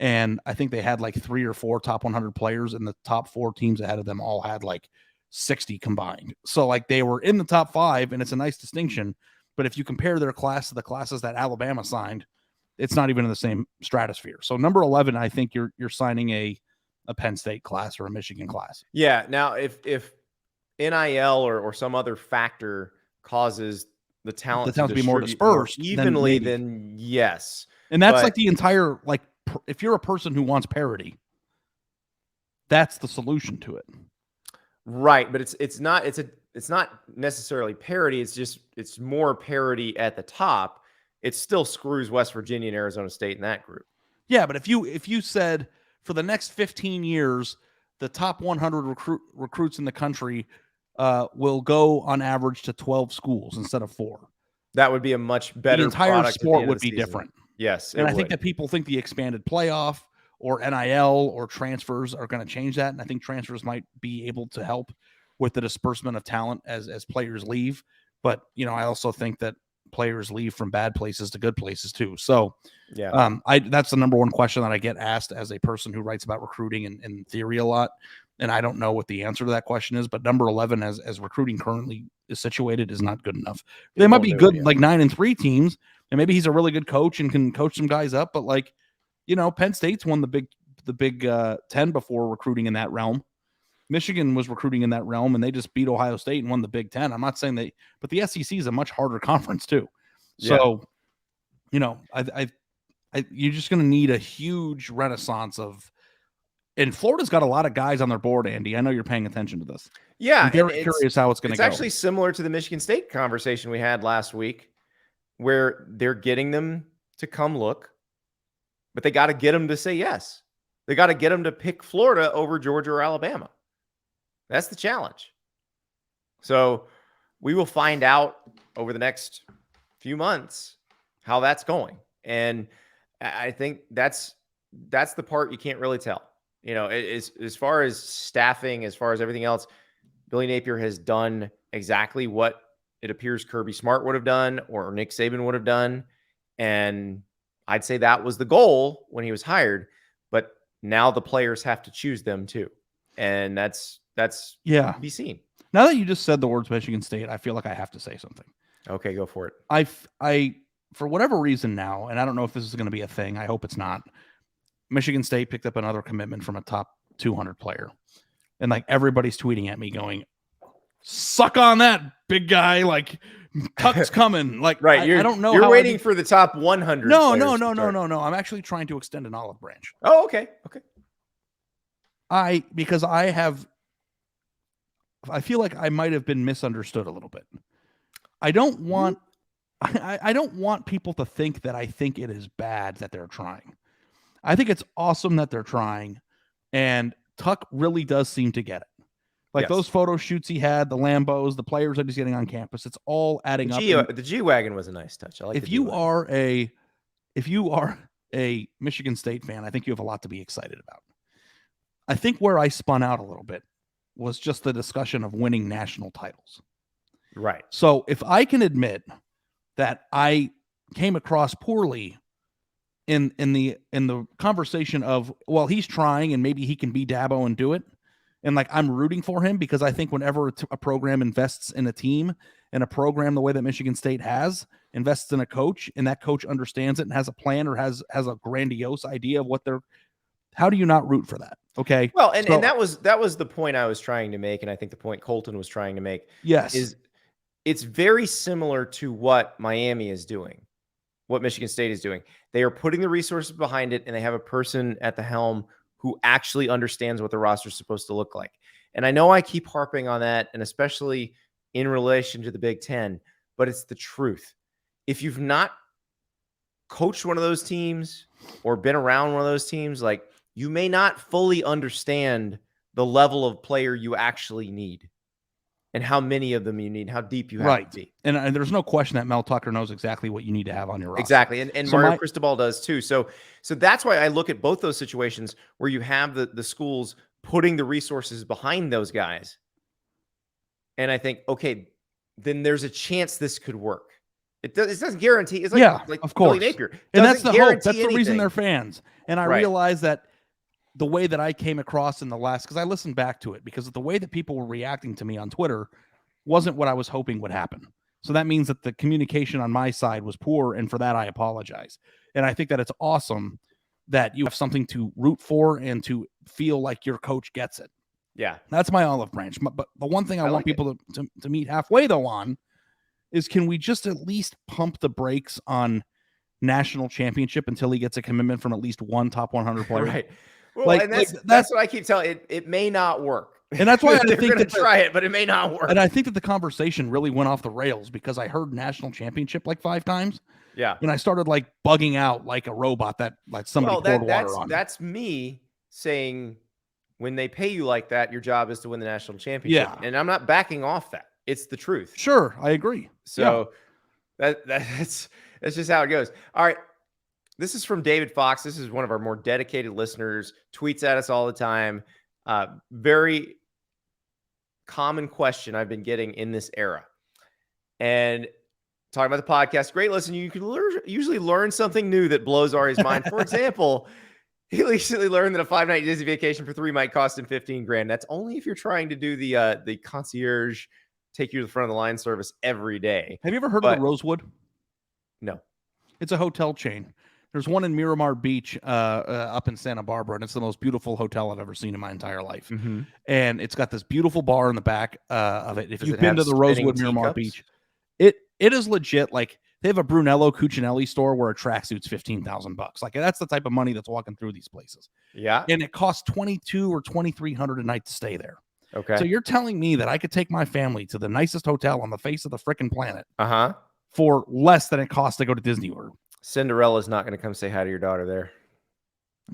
and I think they had like 3 or 4 top 100 players, and the top 4 teams ahead of them all had like 60 combined. So like they were in the top 5, and it's a nice distinction. But if you compare their class to the classes that Alabama signed, it's not even in the same stratosphere. So number 11, I think you're signing a Penn State class or a Michigan class. Yeah. Now, if NIL or some other factor causes the talent to be more dispersed evenly, then yes. And that's like the entire, like, if you're a person who wants parity, that's the solution to it. Right. But it's not necessarily parity. It's more parity at the top. It still screws West Virginia and Arizona State in that group. Yeah. But if you said for the next 15 years, the top 100 recruits in the country will go on average to 12 schools instead of 4. That would be a much better. The entire sport would be different. Yes. And I think that people think the expanded playoff or NIL or transfers are going to change that. And I think transfers might be able to help with the disbursement of talent as players leave. But, I also think that players leave from bad places to good places too. So yeah, that's the number one question that I get asked as a person who writes about recruiting and theory a lot. And I don't know what the answer to that question is, but number 11 as recruiting currently is situated is not good enough. They might be good, like 9-3 teams, and maybe he's a really good coach and can coach some guys up. But like, Penn State's won the Big 10 before recruiting in that realm. Michigan was recruiting in that realm, and they just beat Ohio State and won the Big 10. I'm not saying but the SEC is a much harder conference too. So, you're just going to need a huge renaissance and Florida's got a lot of guys on their board, Andy. I know you're paying attention to this. Yeah. I'm very curious how it's going to go. It's actually similar to the Michigan State conversation we had last week, where they're getting them to come look, but they got to get them to say yes. They got to get them to pick Florida over Georgia or Alabama. That's the challenge. So we will find out over the next few months how that's going. And I think that's the part you can't really tell. As far as staffing, as far as everything else, Billy Napier has done exactly what it appears Kirby Smart would have done or Nick Saban would have done. And I'd say that was the goal when he was hired. But now the players have to choose them too. And that's to be seen. Now that you just said the words Michigan State, I feel like I have to say something. Okay, go for it. I for whatever reason now, and I don't know if this is going to be a thing, I hope it's not, Michigan State picked up another commitment from a top 200 player. And like everybody's tweeting at me going, suck on that, big guy. Like, Tuck's coming. Like, right. I don't know. You're waiting for the top 100. No. I'm actually trying to extend an olive branch. Oh, okay. Because I feel like I might have been misunderstood a little bit. I don't want people to think that I think it is bad that they're trying. I think it's awesome that they're trying, and Tuck really does seem to get it. Like those photo shoots he had, the Lambos, the players that he's getting on campus, it's all adding up. The G-Wagon was a nice touch. I like if you are a Michigan State fan, I think you have a lot to be excited about. I think where I spun out a little bit was just the discussion of winning national titles. Right. So if I can admit that I came across poorly in the conversation of, well, he's trying and maybe he can be Dabo and do it. And like, I'm rooting for him because I think whenever a program invests in a team and a program the way that Michigan State has, invests in a coach, and that coach understands it and has a plan or has a grandiose idea of what how do you not root for that? Okay. Well, and that was the point I was trying to make. And I think the point Colton was trying to make is it's very similar to what Miami is doing, what Michigan State is doing. They are putting the resources behind it, and they have a person at the helm who actually understands what the roster is supposed to look like. And I know I keep harping on that, and especially in relation to the Big Ten, but it's the truth. If you've not coached one of those teams or been around one of those teams, like, you may not fully understand the level of player you actually need. and how many of them you need, how deep you have Right. to be. And there's no question that Mel Tucker knows exactly what you need to have on your roster. Exactly. And So Mario Cristobal does too. So that's why I look at both those situations where you have the schools putting the resources behind those guys. And I think, okay, then there's a chance this could work. It doesn't guarantee. It's like of course. Billy Napier. And that's the hope. That's the reason anything. they're fans. And I realize that the way that I came across in the last, because I listened back to it, because of the way that people were reacting to me on Twitter wasn't what I was hoping would happen. So that means that the communication on my side was poor, and for that I apologize. And I think that it's awesome that you have something to root for and to feel like your coach gets it. Yeah. That's my olive branch. But the one thing I want people to meet halfway though on is, can we just at least pump the brakes on national championship until he gets a commitment from at least one top 100 player? Right. Well, and that's what I keep telling you. It may not work. And that's why I they're think going to try it, but it may not work. And I think that the conversation really went off the rails because I heard national championship like 5 times. Yeah. And I started like bugging out like a robot that like somebody poured water on. That's me saying, when they pay you like that, your job is to win the national championship. Yeah. And I'm not backing off that. It's the truth. Sure. I agree. So that's just how it goes. All right. This is from David Fox. This is one of our more dedicated listeners, tweets at us all the time. Very common question I've been getting in this era. And talking about the podcast, great listen. You can usually learn something new that blows Ari's mind. For example, he recently learned that a 5-night Disney vacation for 3 might cost him $15,000. That's only if you're trying to do the concierge, take you to the front of the line service every day. Have you ever heard of the Rosewood? No. It's a hotel chain. There's one in Miramar Beach up in Santa Barbara, and it's the most beautiful hotel I've ever seen in my entire life. Mm-hmm. And it's got this beautiful bar in the back of it. If you've been to the Rosewood Miramar Beach, it is legit. Like, they have a Brunello Cucinelli store where a tracksuit's $15,000. Like, that's the type of money that's walking through these places. Yeah. And it costs $2,200 or $2,300 a night to stay there. Okay. So you're telling me that I could take my family to the nicest hotel on the face of the freaking planet for less than it costs to go to Disney World? Cinderella's not going to come say hi to your daughter there.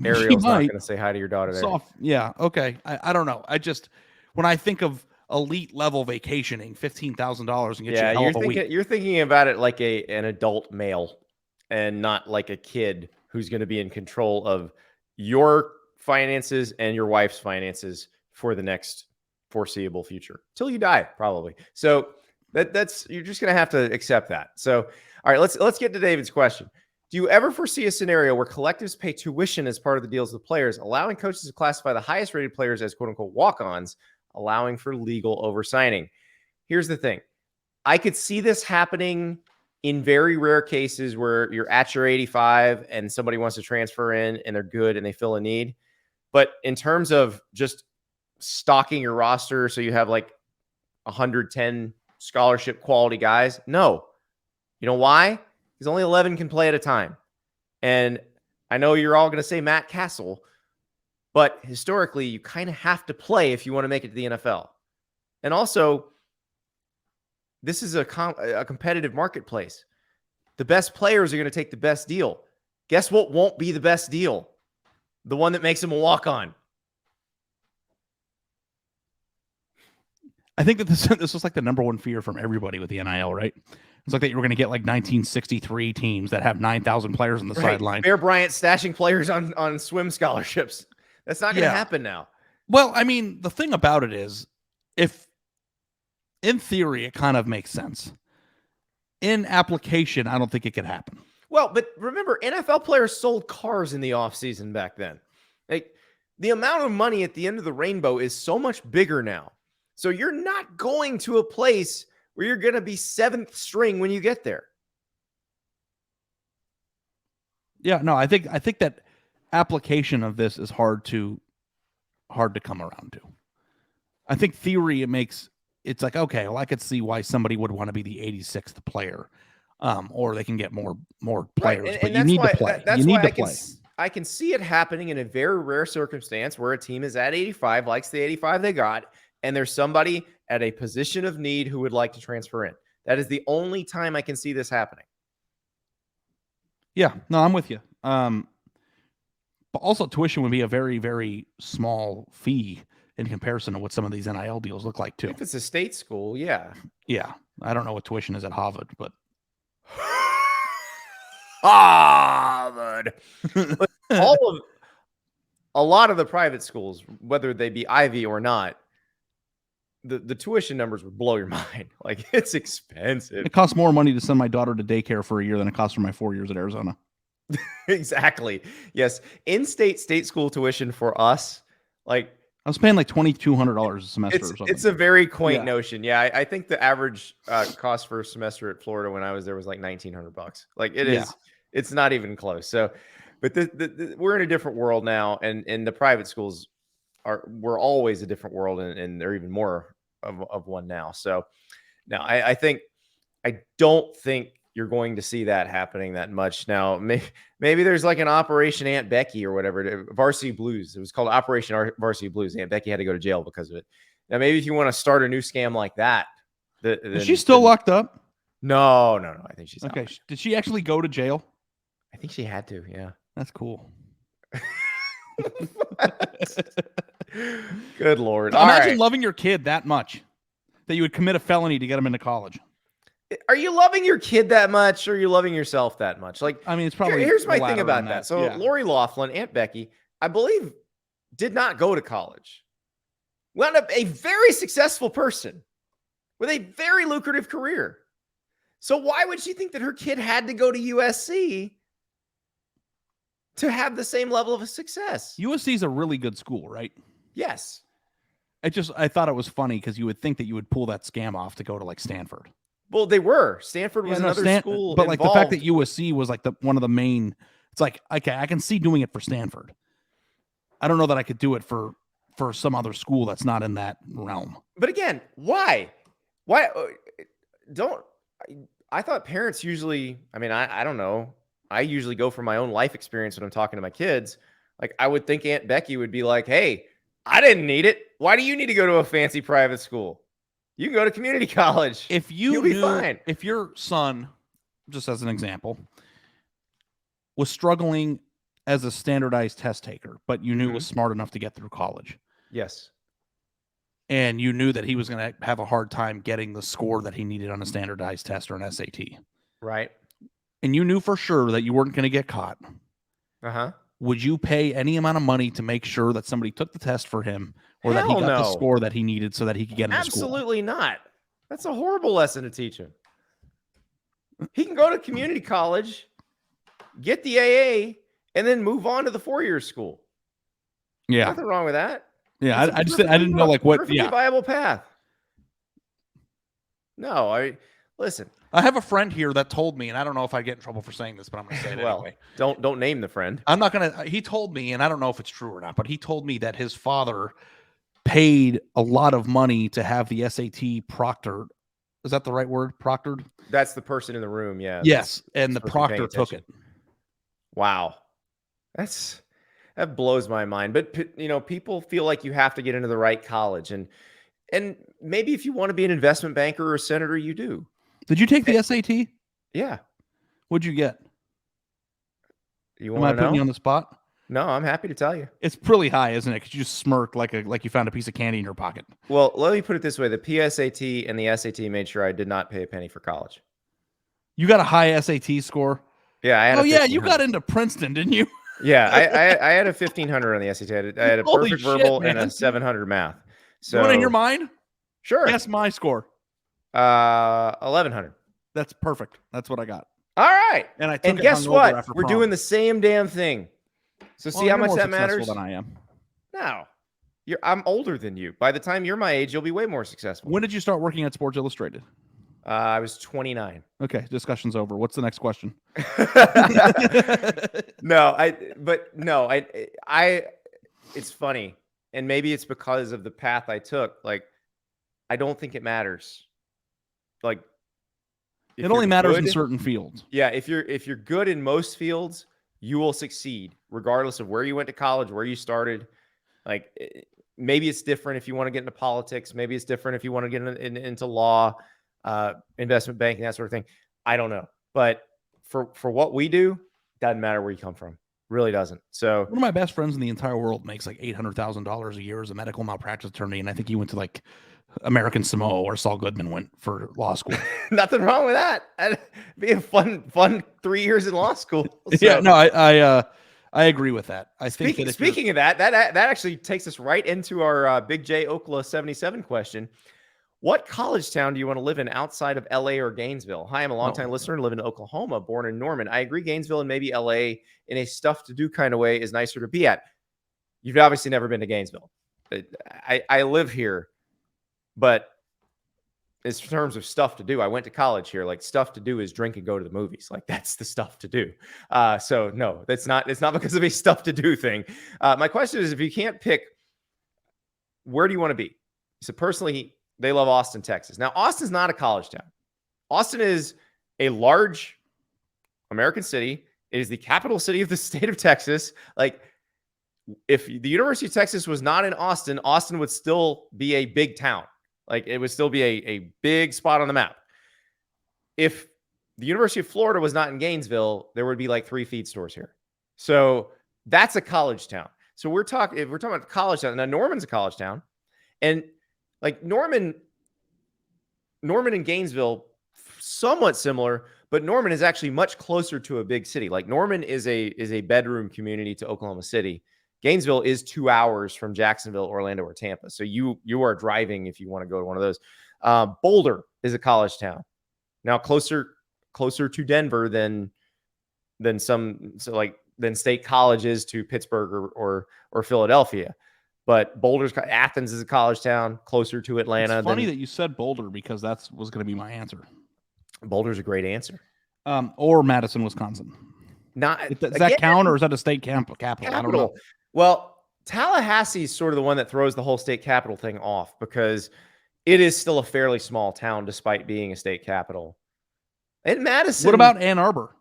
Ariel's not going to say hi to your daughter there. Yeah. Okay. I don't know. I just, when I think of elite level vacationing, $15,000 and get you a hell of a week. You're thinking about it like an adult male and not like a kid who's going to be in control of your finances and your wife's finances for the next foreseeable future till you die, probably. So that's you're just going to have to accept that. So, all right, let's get to David's question. Do you ever foresee a scenario where collectives pay tuition as part of the deals with players, allowing coaches to classify the highest rated players as quote unquote walk-ons, allowing for legal oversigning? Here's the thing. I could see this happening in very rare cases where you're at your 85 and somebody wants to transfer in and they're good and they fill a need. But in terms of just stocking your roster so you have like 110 scholarship quality guys, no. You know why? Because only 11 can play at a time. And I know you're all going to say Matt Castle, but historically, you kind of have to play if you want to make it to the NFL. And also, this is a competitive marketplace. The best players are going to take the best deal. Guess what won't be the best deal? The one that makes them a walk-on. I think that this was like the number one fear from everybody with the NIL, right? It's like that you were going to get like 1963 teams that have 9,000 players on the sideline. Bear Bryant stashing players on swim scholarships. That's not going to happen now. Well, I mean, the thing about it is, if in theory it kind of makes sense, in application, I don't think it could happen. Well, but remember, NFL players sold cars in the offseason back then. Like, the amount of money at the end of the rainbow is so much bigger now. So you're not going to a place where you're going to be 7th string when you get there. Yeah, no, I think that application of this is hard to come around to. I think theory, it's like, okay, well, I could see why somebody would want to be the 86th player, or they can get more players, right. but you need to play. You need to play. I can see it happening in a very rare circumstance where a team is at 85, likes the 85 they got, and there's somebody at a position of need who would like to transfer in. That is the only time I can see this happening. Yeah, no, I'm with you. But also tuition would be a very, very small fee in comparison to what some of these NIL deals look like too. If it's a state school, yeah. Yeah. I don't know what tuition is at Harvard, but Harvard. A lot of the private schools, whether they be Ivy or not, the tuition numbers would blow your mind. Like, it's expensive. it costs more money to send my daughter to daycare for a year than it costs for my 4 years at Arizona. Exactly. Yes. In-state state school tuition for us, like, I was paying like $2,200 a semester or something. It's a very quaint notion. Yeah, I think the average cost for a semester at Florida when I was there was like $1,900. Like, it is. It's not even close. So, but we're in a different world now, and the private schools we're always a different world, and they're even more of one now. So, now I don't think you're going to see that happening that much. Now, maybe there's like an Operation Aunt Becky or whatever, Varsity Blues. It was called Operation Varsity Blues. Aunt Becky had to go to jail because of it. Now, maybe if you want to start a new scam like that. Is she still locked up? No. I think she's okay. out. Did she actually go to jail? I think she had to. Yeah. That's cool. Good Lord. Imagine loving your kid that much that you would commit a felony to get him into college. Are you loving your kid that much, or are you loving yourself that much? Like, I mean, it's probably here's my thing about that. So Lori Loughlin, Aunt Becky, I believe, did not go to college. Wound up a very successful person with a very lucrative career. So why would she think that her kid had to go to USC to have the same level of a success? USC is a really good school, right? Yes. I thought it was funny because you would think that you would pull that scam off to go to like Stanford. Well, they were. Stanford was another school, but like the fact that USC was like one of the main. It's like, okay, I can see doing it for Stanford. I don't know that I could do it for some other school that's not in that realm. But again, why? Why don't I thought parents usually? I mean, I don't know. I usually go from my own life experience when I'm talking to my kids. Like, I would think Aunt Becky would be like, "Hey, I didn't need it. Why do you need to go to a fancy private school? You can go to community college. You'll be fine." If your son, just as an example, was struggling as a standardized test taker, but you knew was smart enough to get through college. Yes. And you knew that he was going to have a hard time getting the score that he needed on a standardized test or an SAT. Right. And you knew for sure that you weren't going to get caught. Uh-huh. Would you pay any amount of money to make sure that somebody took the test for him or that he got the score that he needed so that he could get into school? Absolutely not. That's a horrible lesson to teach him. He can go to community college, get the AA, and then move on to the 4-year school. Yeah. Nothing wrong with that. Yeah, I didn't know like what. Perfectly viable path. No, listen. I have a friend here that told me, and I don't know if I get in trouble for saying this, but I'm going to say it anyway. Don't name the friend. I'm not going to. He told me, and I don't know if it's true or not, but he told me that his father paid a lot of money to have the SAT proctored. Is that the right word? Proctored? That's the person in the room. Yeah. Yes, and the proctor took it. Wow, that blows my mind. But people feel like you have to get into the right college, and maybe if you want to be an investment banker or a senator, you do. Did you take the SAT? Yeah. What'd you get? You want to know? Am I putting you on the spot? No, I'm happy to tell you. It's pretty high, isn't it? Because you just smirk like you found a piece of candy in your pocket. Well, let me put it this way: the PSAT and the SAT made sure I did not pay a penny for college. You got a high SAT score? Yeah, I had you got into Princeton, didn't you? Yeah, I had a 1,500 on the SAT. I had a perfect verbal and a 700 math. So, you want to hear mine? Sure. Guess my score. 1,100. That's perfect. That's what I got. All right. And guess what? We're doing the same damn thing. So see how much that matters? Than I am. No, I'm older than you. By the time you're my age, you'll be way more successful. When did you start working at Sports Illustrated? I was 29. Okay, discussion's over. What's the next question? It's funny, and maybe it's because of the path I took. Like, I don't think it matters. Like, it only matters in certain fields. Yeah, if you're good in most fields, you will succeed, regardless of where you went to college, where you started. Like, maybe it's different if you want to get into politics. Maybe it's different if you want to get into law, investment banking, that sort of thing. I don't know. But for what we do, doesn't matter where you come from. Really doesn't. So one of my best friends in the entire world makes like $800,000 a year as a medical malpractice attorney, and I think he went to like American Samoa, where Saul Goodman went for law school. nothing wrong with that. That'd be a fun 3 years in law school. So, Yeah, no, I agree with that. I think that speaking of that actually takes us right into our Big J Oklahoma 77 question. What college town do you want to live in outside of LA or Gainesville? Hi, I'm a longtime listener and live in Oklahoma, born in Norman. I agree Gainesville and maybe LA in a stuff to do kind of way is nicer to be at. You've obviously never been to Gainesville. I live here, but in terms of stuff to do, I went to college here. Like, stuff to do is drink and go to the movies. Like, that's the stuff to do. So no, it's not because of a stuff to do thing. My question is, if you can't pick, where do you want to be? So personally, they love Austin, Texas. Now, Austin's not a college town. Austin is a large American city. It is the capital city of the state of Texas. Like, if the University of Texas was not in Austin, Austin would still be a big town. Like, it would still be a big spot on the map. If the University of Florida was not in Gainesville, there would be like 3 feed stores here. So that's a college town. So if we're talking about college town, now Norman's a college town. And like Norman and Gainesville, somewhat similar, but Norman is actually much closer to a big city. Like, Norman is a bedroom community to Oklahoma City. Gainesville is 2 hours from Jacksonville, Orlando, or Tampa. So you are driving if you want to go to one of those. Boulder is a college town. Now closer to Denver than state colleges to Pittsburgh or Philadelphia. But Athens is a college town, closer to Atlanta. It's funny that you said Boulder, because that was going to be my answer. Boulder's a great answer. Or Madison, Wisconsin. Does that count, or is that a state capital? I don't know. Well, Tallahassee is sort of the one that throws the whole state capital thing off, because it is still a fairly small town despite being a state capital. And Madison. What about Ann Arbor?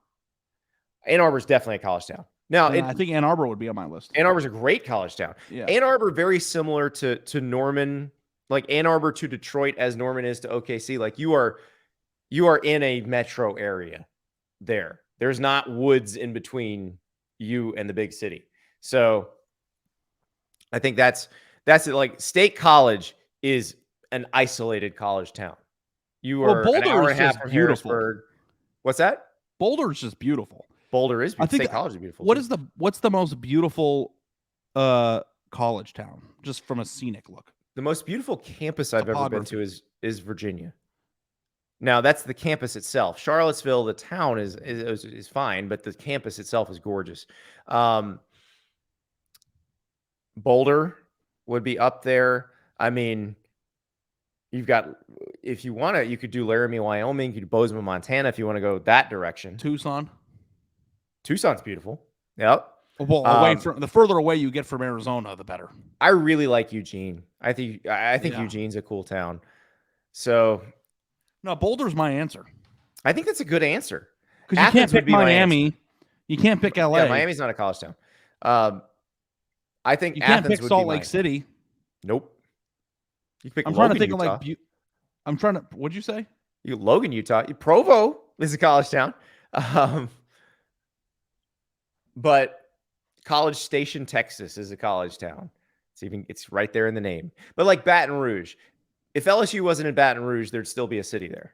Ann Arbor is definitely a college town. Now, I think Ann Arbor would be on my list. Ann Arbor's a great college town. Yeah. Ann Arbor, very similar to Norman, like Ann Arbor to Detroit as Norman is to OKC. Like, you are in a metro area there. There's not woods in between you and the big city. So I think that's it. Like, State College is an isolated college town. You are Boulder an hour and a half is from beautiful. Harrisburg. What's that? Boulder is just beautiful. Boulder is beautiful. I think State College is beautiful. What's the most beautiful college town, just from a scenic look? The most beautiful campus I've ever been to is Virginia. Now, that's the campus itself. Charlottesville, the town is fine, but the campus itself is gorgeous. Boulder would be up there. I mean, you've got, if you want to, you could do Laramie, Wyoming. You could do Bozeman, Montana, if you want to go that direction. Tucson's beautiful. Yep. Well, away from the further away you get from Arizona, the better. I really like Eugene. I think Eugene's a cool town. So, no, Boulder's my answer. I think that's a good answer. Because you can't pick Miami. You can't pick LA. Yeah, Miami's not a college town. I think you Athens can't pick would Salt be Lake City. Nope. You pick I'm Logan, trying to think Utah. of like. I'm trying to. What'd you say? Logan, Utah. Provo is a college town. But College Station, Texas is a college town. It's right there in the name. But like Baton Rouge, if LSU wasn't in Baton Rouge, there'd still be a city there.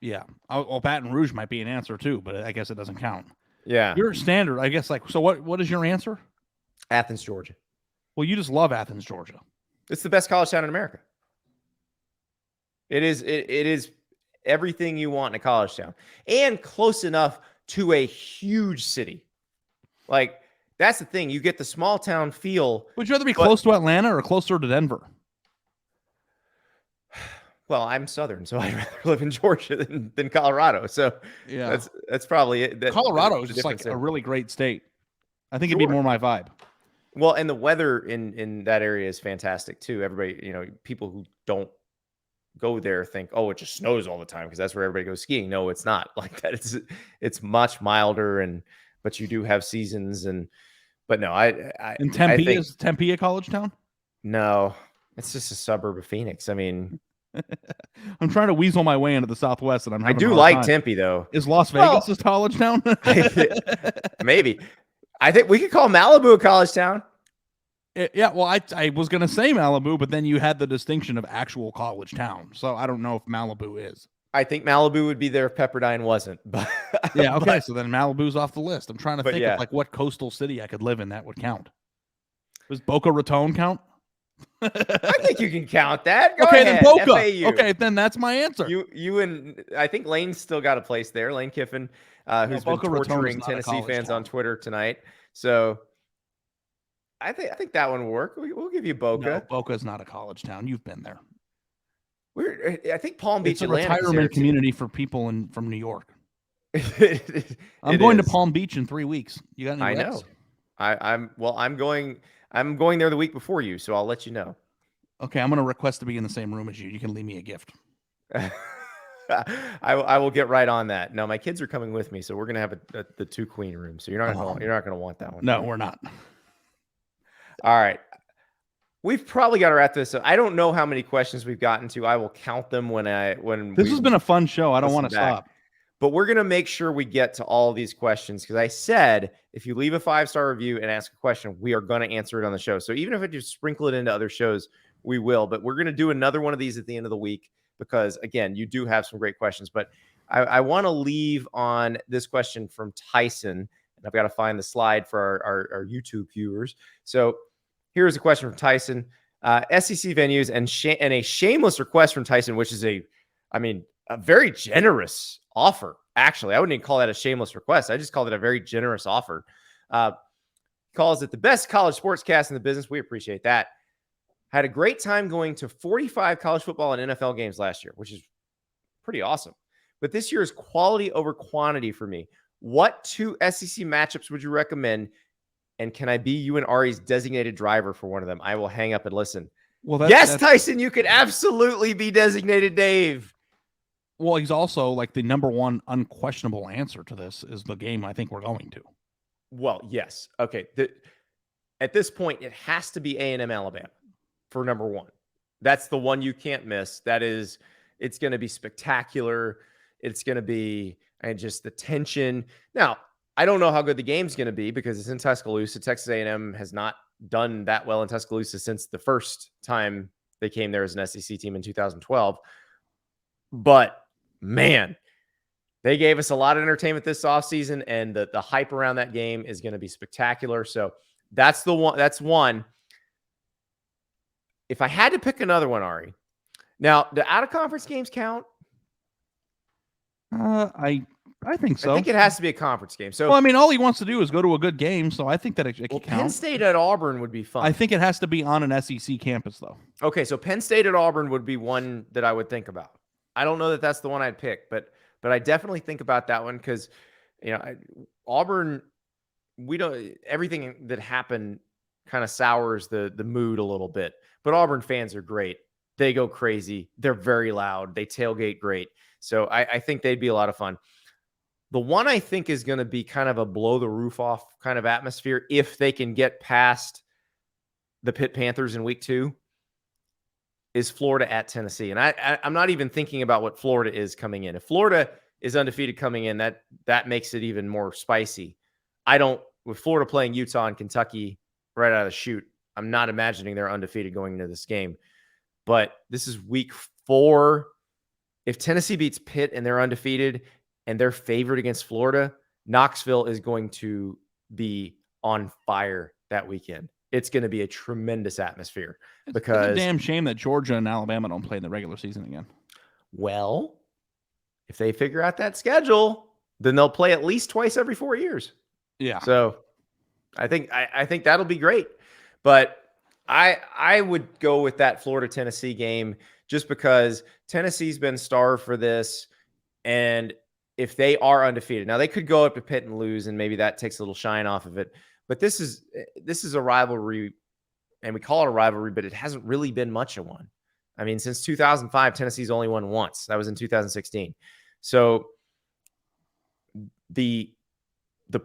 Yeah. Well, Baton Rouge might be an answer too, but I guess it doesn't count. Yeah. Your standard, I guess. Like, so what is your answer? Athens, Georgia. Well, you just love Athens, Georgia. It's the best college town in America. It is everything you want in a college town, and close enough to a huge city. Like, that's the thing. You get the small town feel. Would you rather be close to Atlanta or closer to Denver? Well, I'm Southern, so I'd rather live in Georgia than Colorado. So yeah, that's probably it. Colorado is just like a really great state. I think it'd be more my vibe. Well, and the weather in that area is fantastic too. Everybody, people who don't go there think, oh, it just snows all the time because that's where everybody goes skiing. No, it's not like that. It's much milder, but you do have seasons. But no, and Tempe, is Tempe a college town? No, it's just a suburb of Phoenix. I mean, I'm trying to weasel my way into the Southwest, and I'm I having do a hard like time. Tempe, though. Is Las Well- Vegas a college town? Maybe. I think we could call Malibu a college town. Yeah, well, I was going to say Malibu, but then you had the distinction of actual college town. So I don't know if Malibu is. I think Malibu would be there if Pepperdine wasn't. But Yeah, okay, so then Malibu's off the list. I'm trying to think yeah. of like what coastal city I could live in that would count. Does Boca Raton count? I think you can count that. Go okay, ahead. then Boca. FAU. Okay, then that's my answer. You and I think Lane's still got a place there. Lane Kiffin, who's been Boca Raton is torturing not a Tennessee college fans town. on Twitter tonight. So I think that one will work. We'll give you Boca. No, Boca is not a college town. You've been there. I think Palm Beach, It's a Atlantic retirement community for people from New York. I'm It going to is. Palm Beach in 3 weeks. You got any I reps? know. I'm going there the week before you, so I'll let you know. Okay, I'm going to request to be in the same room as you. You can leave me a gift. I will get right on that. No, my kids are coming with me, so we're gonna have the 2 queen room. So you're not gonna want that one. No, we're not. All right. We've probably got to wrap this up. I don't know how many questions we've gotten to. I will count them when This has been a fun show. I don't want to back. stop. But we're going to make sure we get to all these questions because I said if you leave a 5-star review and ask a question, we are going to answer it on the show. So even if I just sprinkle it into other shows, we will. But we're going to do another one of these at the end of the week because, again, you do have some great questions. But I want to leave on this question from Tyson, and I've got to find the slide for our YouTube viewers. So here's a question from Tyson. SEC venues and a shameless request from Tyson, which is a very generous offer. Actually, I wouldn't even call that a shameless request. I just called it a very generous offer. Calls it the best college sportscast in the business. We appreciate that. Had a great time going to 45 college football and NFL games last year, which is pretty awesome. But this year is quality over quantity for me. What 2 SEC matchups would you recommend? And can I be you and Ari's designated driver for one of them? I will hang up and listen. Well, yes, Tyson, you could absolutely be designated Dave. Well, he's also like the number one unquestionable answer to this is the game I think we're going to. Well, yes. Okay. At this point, it has to be A&M Alabama for number 1. That's the one you can't miss. It's going to be spectacular. It's going to be just the tension. Now, I don't know how good the game's going to be because it's in Tuscaloosa. Texas A&M has not done that well in Tuscaloosa since the first time they came there as an SEC team in 2012. But, man, they gave us a lot of entertainment this offseason, and the hype around that game is going to be spectacular. So that's the one. That's one. If I had to pick another one, Ari, now, do out-of-conference games count? I think so. I think it has to be a conference game. So, well, I mean, all he wants to do is go to a good game, so I think that it can count. Penn State at Auburn would be fun. I think it has to be on an SEC campus, though. Okay, so Penn State at Auburn would be one that I would think about. I don't know that that's the one I'd pick, but I definitely think about that one because, Auburn, everything that happened kind of sours the mood a little bit. But Auburn fans are great. They go crazy. They're very loud. They tailgate great. So I think they'd be a lot of fun. The one I think is going to be kind of a blow the roof off kind of atmosphere if they can get past the Pitt Panthers in week 2 is Florida at Tennessee. And I'm not even thinking about what Florida is coming in. If Florida is undefeated coming in, that makes it even more spicy. With Florida playing Utah and Kentucky right out of the chute, I'm not imagining they're undefeated going into this game. But this is week 4. If Tennessee beats Pitt and they're undefeated and they're favored against Florida, Knoxville is going to be on fire that weekend. It's going to be a tremendous atmosphere because it's a damn shame that Georgia and Alabama don't play in the regular season again. Well, if they figure out that schedule, then they'll play at least twice every 4 years. Yeah. So I think that'll be great. But I would go with that Florida-Tennessee game just because Tennessee's been starved for this. And if they are undefeated, now they could go up to Pitt and lose, and maybe that takes a little shine off of it. But this is a rivalry, and we call it a rivalry, but it hasn't really been much of one. I mean, since 2005, Tennessee's only won once. That was in 2016. So the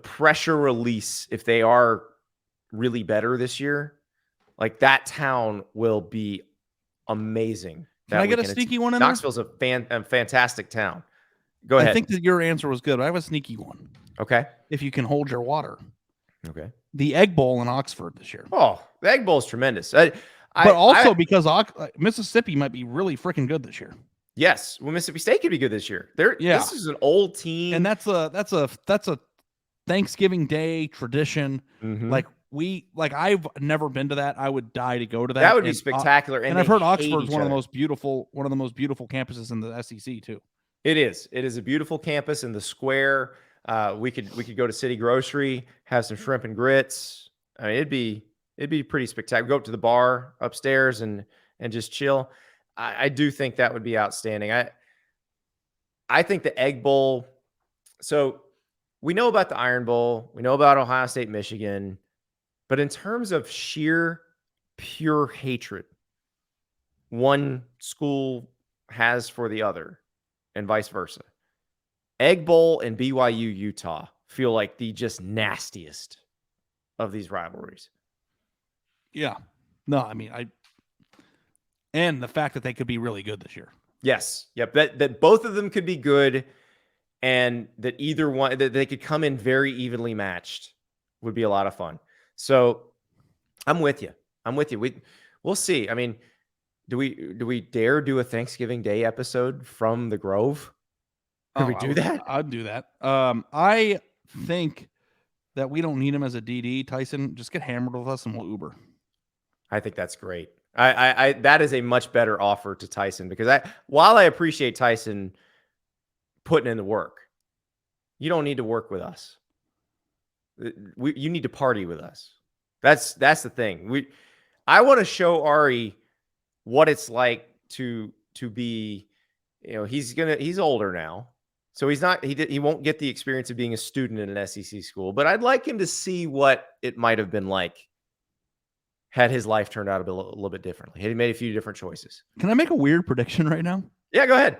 pressure release, if they are really better this year, like that town will be amazing Can I get a sneaky one in Knoxville's a fantastic town. Go ahead. I think that your answer was good. I have a sneaky one. Okay. If you can hold your water. Okay. The Egg Bowl in Oxford this year. Oh, the Egg Bowl is tremendous. Because Mississippi might be really freaking good this year. Yes, well, Mississippi State could be good this year. This is an old team, and that's a Thanksgiving Day tradition. Mm-hmm. I've never been to that. I would die to go to that. That would be spectacular. And I've heard Oxford's one of the most beautiful campuses in the SEC too. It is. It is a beautiful campus in the square. We could go to City Grocery, have some shrimp and grits. I mean, it'd be pretty spectacular. Go up to the bar upstairs and just chill. I do think that would be outstanding. I think the Egg Bowl. So we know about the Iron Bowl. We know about Ohio State, Michigan. But in terms of sheer, pure hatred, one school has for the other and vice versa. Egg Bowl and BYU, Utah feel like the just nastiest of these rivalries. Yeah. No, I mean, and the fact that they could be really good this year. Yes. Yep. That both of them could be good, and that either one, that they could come in very evenly matched would be a lot of fun. So I'm with you. We'll see. I mean, do we dare do a Thanksgiving Day episode from the Grove? Could we do that? I'd do that. I think that we don't need him as a DD. Tyson, just get hammered with us and we'll Uber. I think that's great. I that is a much better offer to Tyson, because while I appreciate Tyson putting in the work, you don't need to work with us. You need to party with us. That's the thing. I want to show Ari what it's like to be, he's older now. So he won't get the experience of being a student in an SEC school, but I'd like him to see what it might have been like had his life turned out a little bit differently. Had he made a few different choices. Can I make a weird prediction right now? Yeah, go ahead.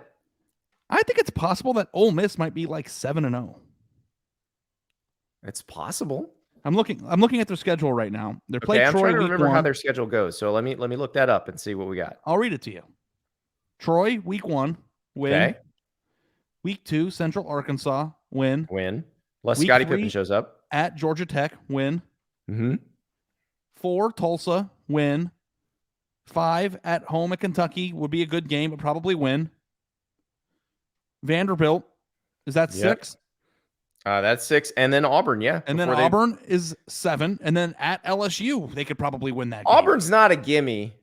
I think it's possible that Ole Miss might be like 7-0. It's possible. I'm looking at their schedule right now. They're playing I'm Troy trying to week remember 1. how their schedule goes. So let me look that up and see what we got. I'll read it to you. Troy week 1 win. Okay. Week 2 Central Arkansas win. Unless Scottie Pippen shows up. At Georgia Tech win. Mm-hmm. 4 Tulsa win. 5 at home at Kentucky would be a good game, but probably win. Vanderbilt, is that 6? That's 6, and then Auburn, yeah. And then Auburn is 7, and then at LSU, they could probably win that game. Auburn's not a gimme.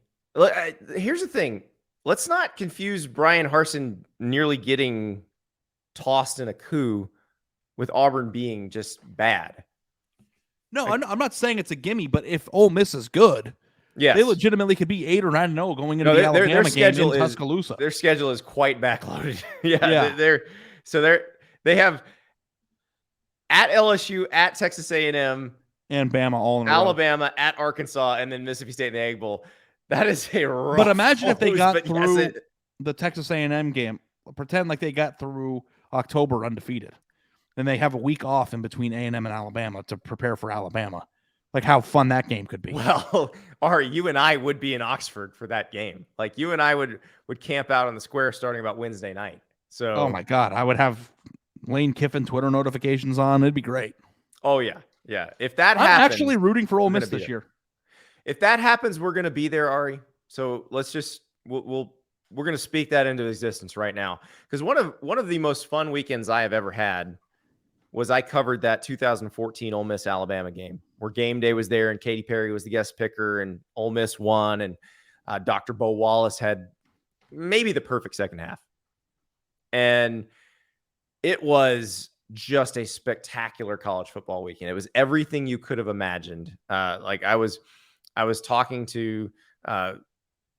Here's the thing. Let's not confuse Brian Harsin nearly getting tossed in a coup with Auburn being just bad. No, I'm not saying it's a gimme, but if Ole Miss is good, yes, they legitimately could be 8 or 9-0 going into the Alabama game in Tuscaloosa. Their schedule is quite backloaded. They have at LSU, at Texas A&M, and Bama all in Alabama, at Arkansas, and then Mississippi State in the Egg Bowl. That is a rough. But imagine if they got through the Texas A&M game. Pretend like they got through October undefeated. Then they have a week off in between A&M and Alabama to prepare for Alabama. Like how fun that game could be. Well, Ari, you and I would be in Oxford for that game. Like you and I would camp out on the square starting about Wednesday night. So, oh my God, I would have Lane Kiffin Twitter notifications on. It'd be great. Oh yeah. If that I'm happens, actually rooting for Ole Miss this year. If that happens, we're going to be there, Ari. So let's just we're going to speak that into existence right now, because one of the most fun weekends I have ever had was I covered that 2014 Ole Miss Alabama game where Game Day was there and Katy Perry was the guest picker and Ole Miss won, and Dr. Bo Wallace had maybe the perfect second half. And it was just a spectacular college football weekend. It was everything you could have imagined. I was talking to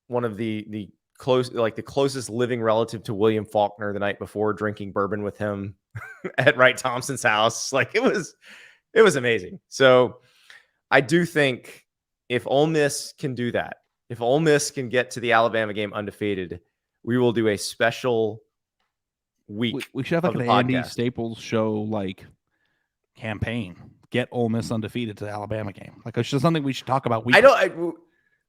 one of the closest living relative to William Faulkner the night before, drinking bourbon with him at Wright Thompson's house. Like it was amazing. So I do think if Ole Miss can do that, if Ole Miss can get to the Alabama game undefeated, we will do a special week. We should have like an Andy Staples show campaign. Get Ole Miss undefeated to the Alabama game. Like it's just something we should talk about.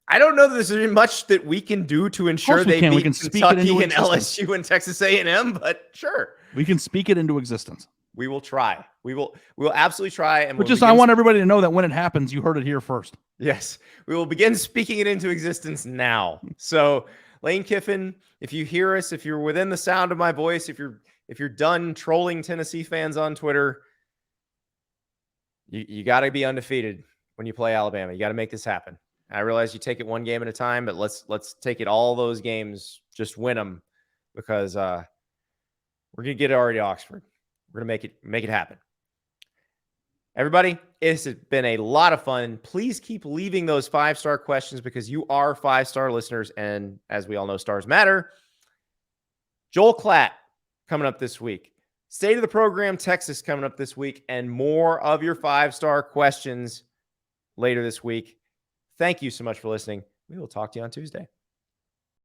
I don't know that there's much that we can do to ensure they we beat can speak it Kentucky into and existence. LSU and Texas A&M, but sure. We can speak it into existence. We will try. We will absolutely try. And But I want everybody to know that when it happens, you heard it here first. Yes, we will begin speaking it into existence now. So, Lane Kiffin, if you hear us, if you're within the sound of my voice, if you're done trolling Tennessee fans on Twitter, you got to be undefeated when you play Alabama. You got to make this happen. I realize you take it one game at a time, but let's take it all those games, just win them, because we're gonna get Ari to Oxford. We're gonna make it happen. Everybody, it's been a lot of fun. Please keep leaving those 5-star questions because you are 5-star listeners, and as we all know, stars matter. Joel Klatt coming up this week. State of the Program Texas coming up this week, and more of your 5-star questions later this week. Thank you so much for listening. We will talk to you on Tuesday.